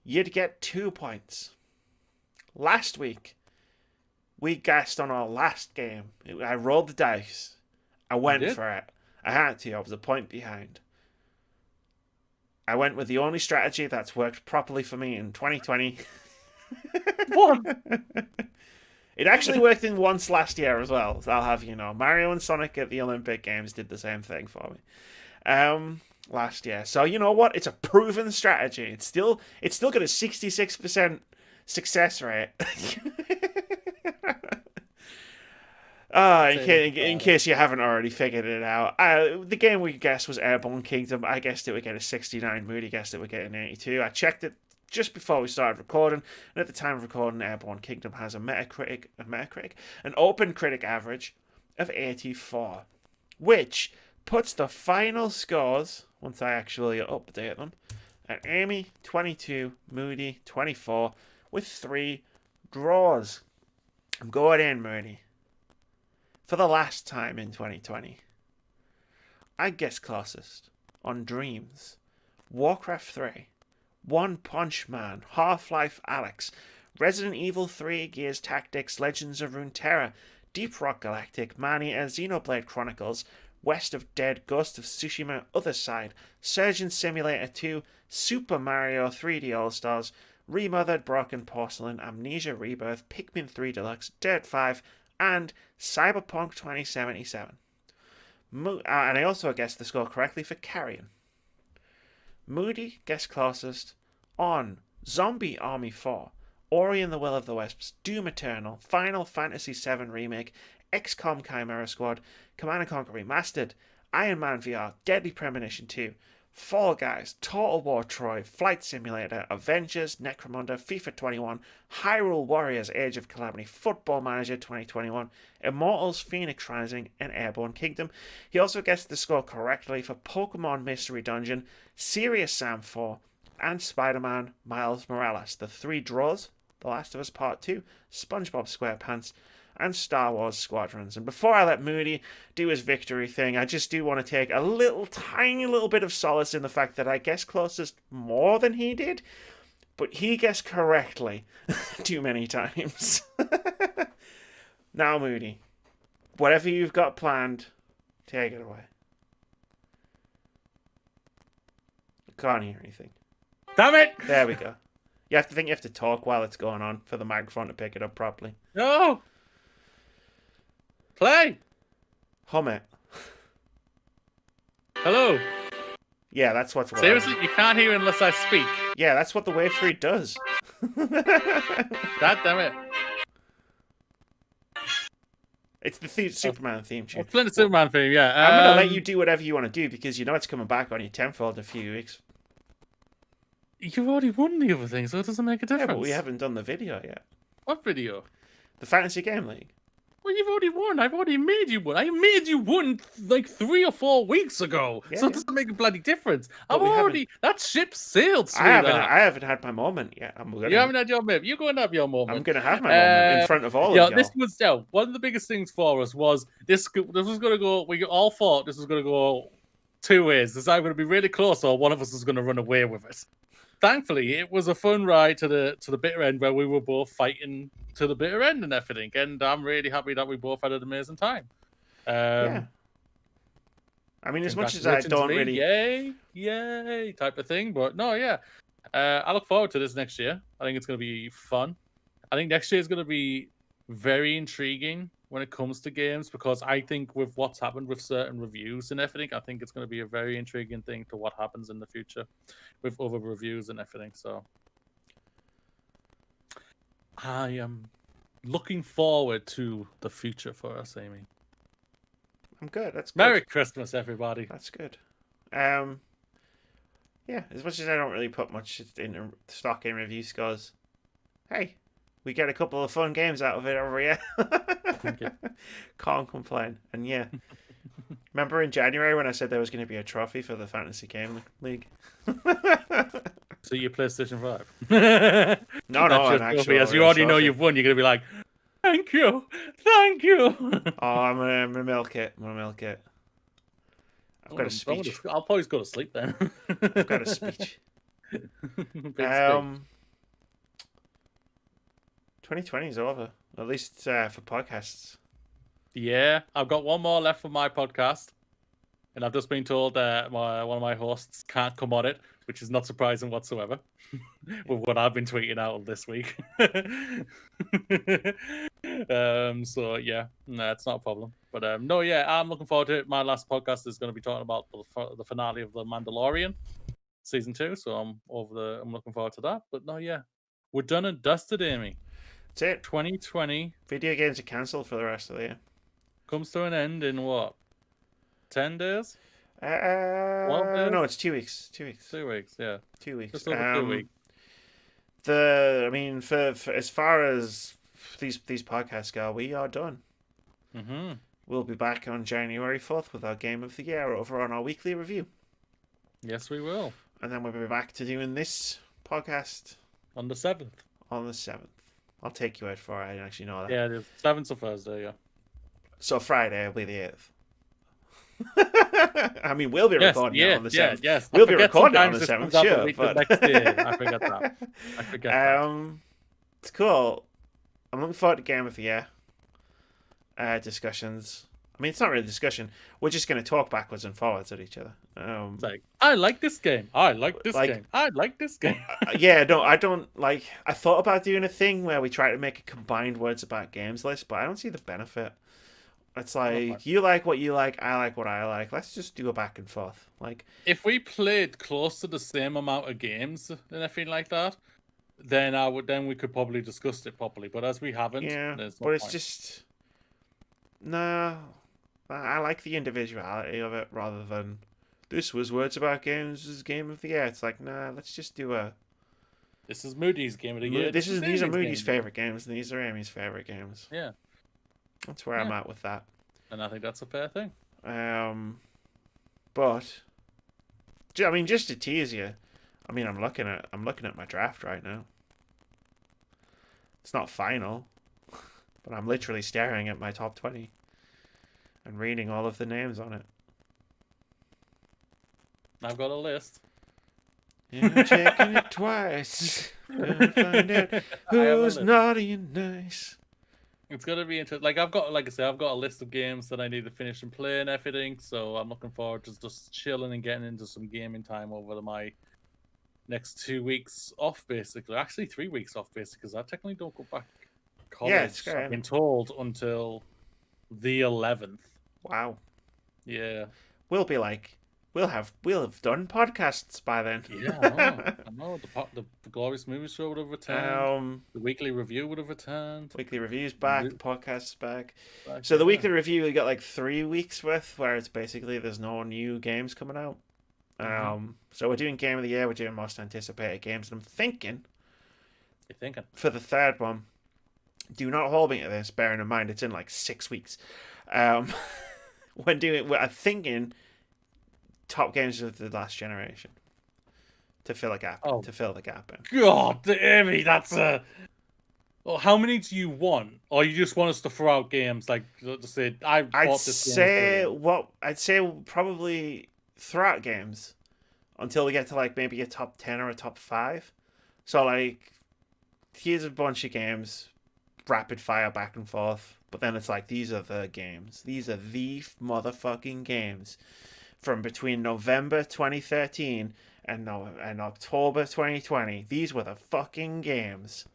you'd get 2 points. Last week, we guessed on our last game. I rolled the dice. I went for it. I had to. I was a point behind. I went with the only strategy that's worked properly for me in 2020. What? It actually worked in once last year as well. So I'll have you know. Mario and Sonic at the Olympic Games did the same thing for me. Last year. So you know what? It's a proven strategy. It's still got a 66% success rate. In case you haven't already figured it out, the game we guessed was Airborne Kingdom. I guessed it would get a 69. Moody guessed it would get an 82. I checked it just before we started recording, and at the time of recording, Airborne Kingdom has an OpenCritic average of 84, which puts the final scores, once I actually update them, at Amy 22, Moody 24, with 3 draws. I'm going in, Moody. For the last time in 2020, I guessed closest on Dreams, Warcraft 3, One Punch Man, Half-Life Alyx, Resident Evil 3, Gears Tactics, Legends of Runeterra, Deep Rock Galactic, Maneater, Xenoblade Chronicles, West of Dead, Ghost of Tsushima, Other Side, Surgeon Simulator 2, Super Mario 3D All-Stars, Remothered Broken Porcelain, Amnesia Rebirth, Pikmin 3 Deluxe, Dirt 5, and Cyberpunk 2077. And I also guessed the score correctly for Carrion. Moody guessed closest on Zombie Army 4, Ori and the Will of the Wisps, Doom Eternal, Final Fantasy VII Remake, XCOM Chimera Squad, Command & Conquer Remastered, Iron Man VR, Deadly Premonition 2, Fall Guys, Total War Troy, Flight Simulator, Avengers, Necromunda, FIFA 21, Hyrule Warriors Age of Calamity, Football Manager 2021, Immortals, Phoenix Rising, and Airborne Kingdom. He also guessed the score correctly for Pokemon Mystery Dungeon, Serious Sam 4, and Spider-Man Miles Morales. The 3 draws, The Last of Us Part 2, SpongeBob SquarePants, and Star Wars Squadrons. And before I let Moody do his victory thing, I just do want to take a tiny little bit of solace in the fact that I guessed closest more than he did, but he guessed correctly too many times. Now, Moody, whatever you've got planned, take it away. I can't hear anything. Damn it! There we go. You have to talk while it's going on for the microphone to pick it up properly. No! Play! Hum it. Hello? Yeah, that's what's what. Seriously? You can't hear unless I speak? Yeah, that's what the Wave 3 does. God damn it. It's the Superman theme tune. It's the Superman theme, yeah. I'm going to let you do whatever you want to do because you know it's coming back on you tenfold in a few weeks. You've already won the other thing, so it doesn't make a difference. Yeah, but we haven't done the video yet. What video? The Fantasy Game League. Well, you've already won. I've already made you one. I made you one like 3 or 4 weeks ago. Yeah, so it doesn't make a bloody difference. But that ship sailed, sweetheart. I haven't had my moment yet. You haven't had your moment. You're going to have your moment. I'm going to have my moment in front of all of y'all. This was one of the biggest things for us was this was going to go. We all thought this was going to go 2 ways. This is either going to be really close or one of us is going to run away with it. Thankfully, it was a fun ride to the bitter end where we were both fighting to the bitter end and everything. And I'm really happy that we both had an amazing time. Yeah. I mean, as much as I don't really, yay type of thing, but no, yeah. I look forward to this next year. I think it's going to be fun. I think next year is going to be very intriguing when it comes to games, because I think with what's happened with certain reviews and everything, I think it's going to be a very intriguing thing to what happens in the future with other reviews and everything. So I am looking forward to the future for us, Amy. I'm good. That's good. Merry Christmas, everybody. That's good. Yeah, as much as I don't really put much in stock in review scores, hey, we get a couple of fun games out of it every year. Can't complain. And yeah, remember in January when I said there was going to be a trophy for the Fantasy Game League? So your PlayStation 5? No, an actual. As you already know you've won, you're going to be like, thank you. Oh, I'm gonna milk it. I've got a speech. I'll probably go to sleep then. I've got a speech. 2020 is over, at least for podcasts. Yeah, I've got one more left for my podcast, and I've just been told that one of my hosts can't come on it, which is not surprising whatsoever, with what I've been tweeting out this week. So yeah, no, it's not a problem. But no, yeah, I'm looking forward to it. My last podcast is going to be talking about the finale of The Mandalorian season 2, so I'm looking forward to that. But no, yeah, we're done and dusted, Amy. That's it. 2020. Video games are cancelled for the rest of the year. Comes to an end in what? 10 days? 12 days? No, it's 2 weeks. 2 weeks. 2 weeks, yeah. 2 weeks. Just over 2 weeks. I mean, for as far as these podcasts go, we are done. Mm-hmm. We'll be back on January 4th with our Game of the Year over on our weekly review. Yes, we will. And then we'll be back to doing this podcast on the 7th. On the 7th. I'll take you out for it. I actually know that. Yeah, the 7th of Thursday, yeah. So Friday will be the 8th. I mean, we'll be recording it on the 7th. Yes. We'll be recording on the 7th, sure. But... the next day. I forget that. It's cool. I'm looking forward to Game of the Year discussions. I mean, it's not really a discussion. We're just going to talk backwards and forwards at each other. It's like, I like this game. I like this game. I like this game. Yeah, no, I don't like. I thought about doing a thing where we try to make a combined words about games list, but I don't see the benefit. It's like, you like what you like, I like what I like. Let's just do a back and forth. Like, if we played close to the same amount of games and everything like that, then we could probably discuss it properly. But as we haven't, yeah, there's no but it's point. Just no. I like the individuality of it rather than this was words about games. This is Game of the Year. It's like, nah, let's just do a. This is Moody's Game of the Year. These are Moody's favorite games, and these are Amy's favorite games. Yeah, that's where I'm at with that. And I think that's a fair thing. But I mean, just to tease you, I mean, I'm looking at my draft right now. It's not final, but I'm literally staring at my top 20 and reading all of the names on it. I've got a list. Yeah, checking it twice. Gonna find out who's naughty and nice. It's gonna be interesting. Like I've got a list of games that I need to finish and play and everything. So I'm looking forward to just chilling and getting into some gaming time over my next 2 weeks off, basically. Actually, 3 weeks off, basically, because I technically don't go back to college. Yeah, it's great. I've been told until the 11th. Wow. Yeah. We'll have done podcasts by then. Yeah, I know. The Glorious Movie Show would have returned. The weekly review would have returned. Weekly review's back. The podcast's back. So the weekly review, we got like 3 weeks worth, where it's basically there's no new games coming out. So we're doing Game of the Year. We're doing most anticipated games, and I'm thinking. You're thinking for the third one. Do not hold me to this, bearing in mind it's in like 6 weeks. I'm thinking top games of the last generation to fill a gap. To fill the gap in. God, Amy, that's a. Well, how many do you want, or you just want us to throw out games like to say I'd say probably throw out games until we get to like maybe a top 10 or a top 5. So like, here's a bunch of games, rapid fire back and forth. But then it's like, these are the games. These are the motherfucking games from between November 2013 and October 2020. These were the fucking games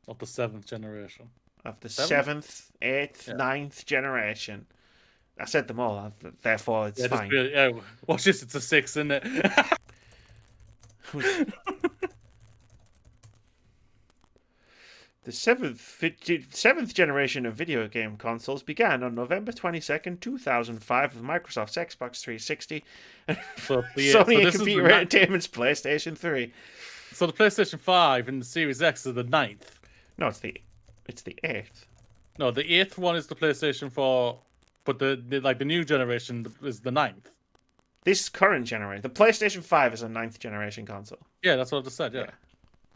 Of the 7th generation. of the Seventh? 7th, 8th, Yeah. 9th generation. I said them all, therefore it's fine. Watch this, it's a 6, isn't it? The seventh generation of video game consoles began on November 22nd, 2005 with Microsoft's Xbox 360 and Sony and Computer Entertainment's PlayStation 3. So the PlayStation 5 and the Series X are the 9th. No, it's the 8th. No, the 8th one is the PlayStation 4, but the new generation is the 9th. This current generation, the PlayStation 5 is a 9th generation console. Yeah, that's what I just said,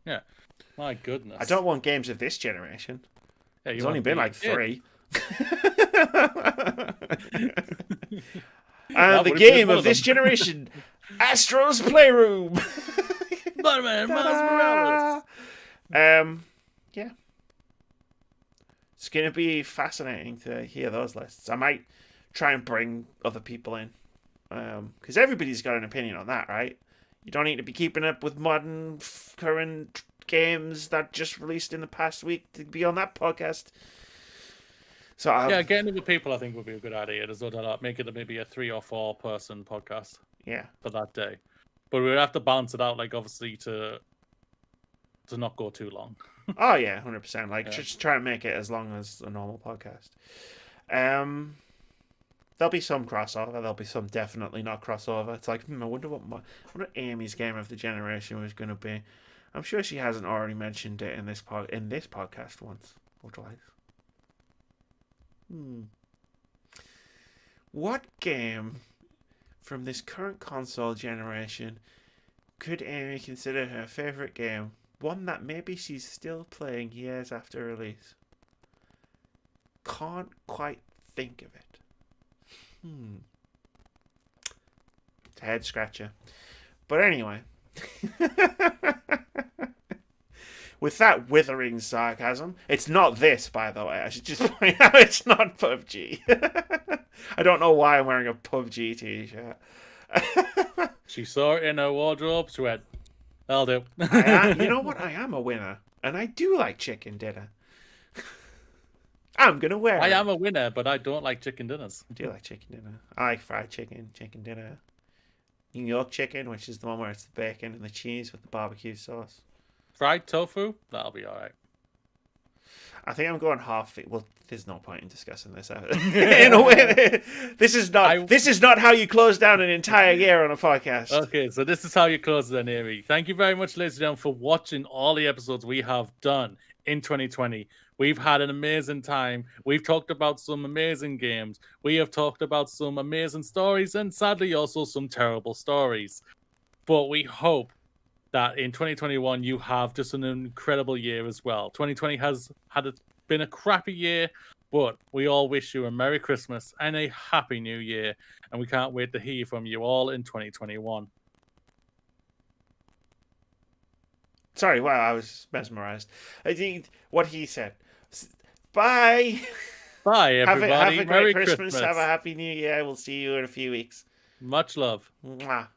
yeah. My goodness. I don't want games of this generation. Yeah, There's only been like 3. And the game of this generation, Astro's Playroom. Spider-Man, Miles Morales. Yeah. It's going to be fascinating to hear those lists. I might try and bring other people in. Because everybody's got an opinion on that, right? You don't need to be keeping up with modern, current games that just released in the past week to be on that podcast. So getting other people I think would be a good idea. There's no doubt. Make it maybe a 3 or 4 person podcast. Yeah. For that day. But we'd have to balance it out, like obviously to not go too long. Oh yeah, 100%. Like just try and make it as long as a normal podcast. There'll be some crossover. There'll be some definitely not crossover. It's like, I wonder what Amy's game of the generation was going to be. I'm sure she hasn't already mentioned it in this podcast once or twice. What game from this current console generation could Amy consider her favorite game? One that maybe she's still playing years after release. Can't quite think of it. It's a head scratcher. But anyway. With that withering sarcasm, it's not this, by the way. I should just point out it's not PUBG. I don't know why I'm wearing a PUBG t-shirt. She saw it in her wardrobe. She went, "I'll do." You know what? I am a winner. And I do like chicken dinner. I'm going to wear it. I am a winner, but I don't like chicken dinners. I do like chicken dinner. I like fried chicken dinner. New York chicken, which is the one where it's the bacon and the cheese with the barbecue sauce. Fried tofu? That'll be alright. I think I'm going half. Well, there's no point in discussing this. In a way, this is not how you close down an entire year on a podcast. Okay, so this is how you close it, Amy. Thank you very much, ladies and gentlemen, for watching all the episodes we have done in 2020. We've had an amazing time. We've talked about some amazing games. We have talked about some amazing stories and sadly also some terrible stories. But we hope that in 2021 you have just an incredible year as well. 2020 has been a crappy year, but we all wish you a Merry Christmas and a Happy New Year. And we can't wait to hear from you all in 2021. Sorry, wow, I was mesmerized. I think what he said. Bye. Bye, everybody. Have a great Christmas. Have a Happy New Year. We'll see you in a few weeks. Much love. Mwah.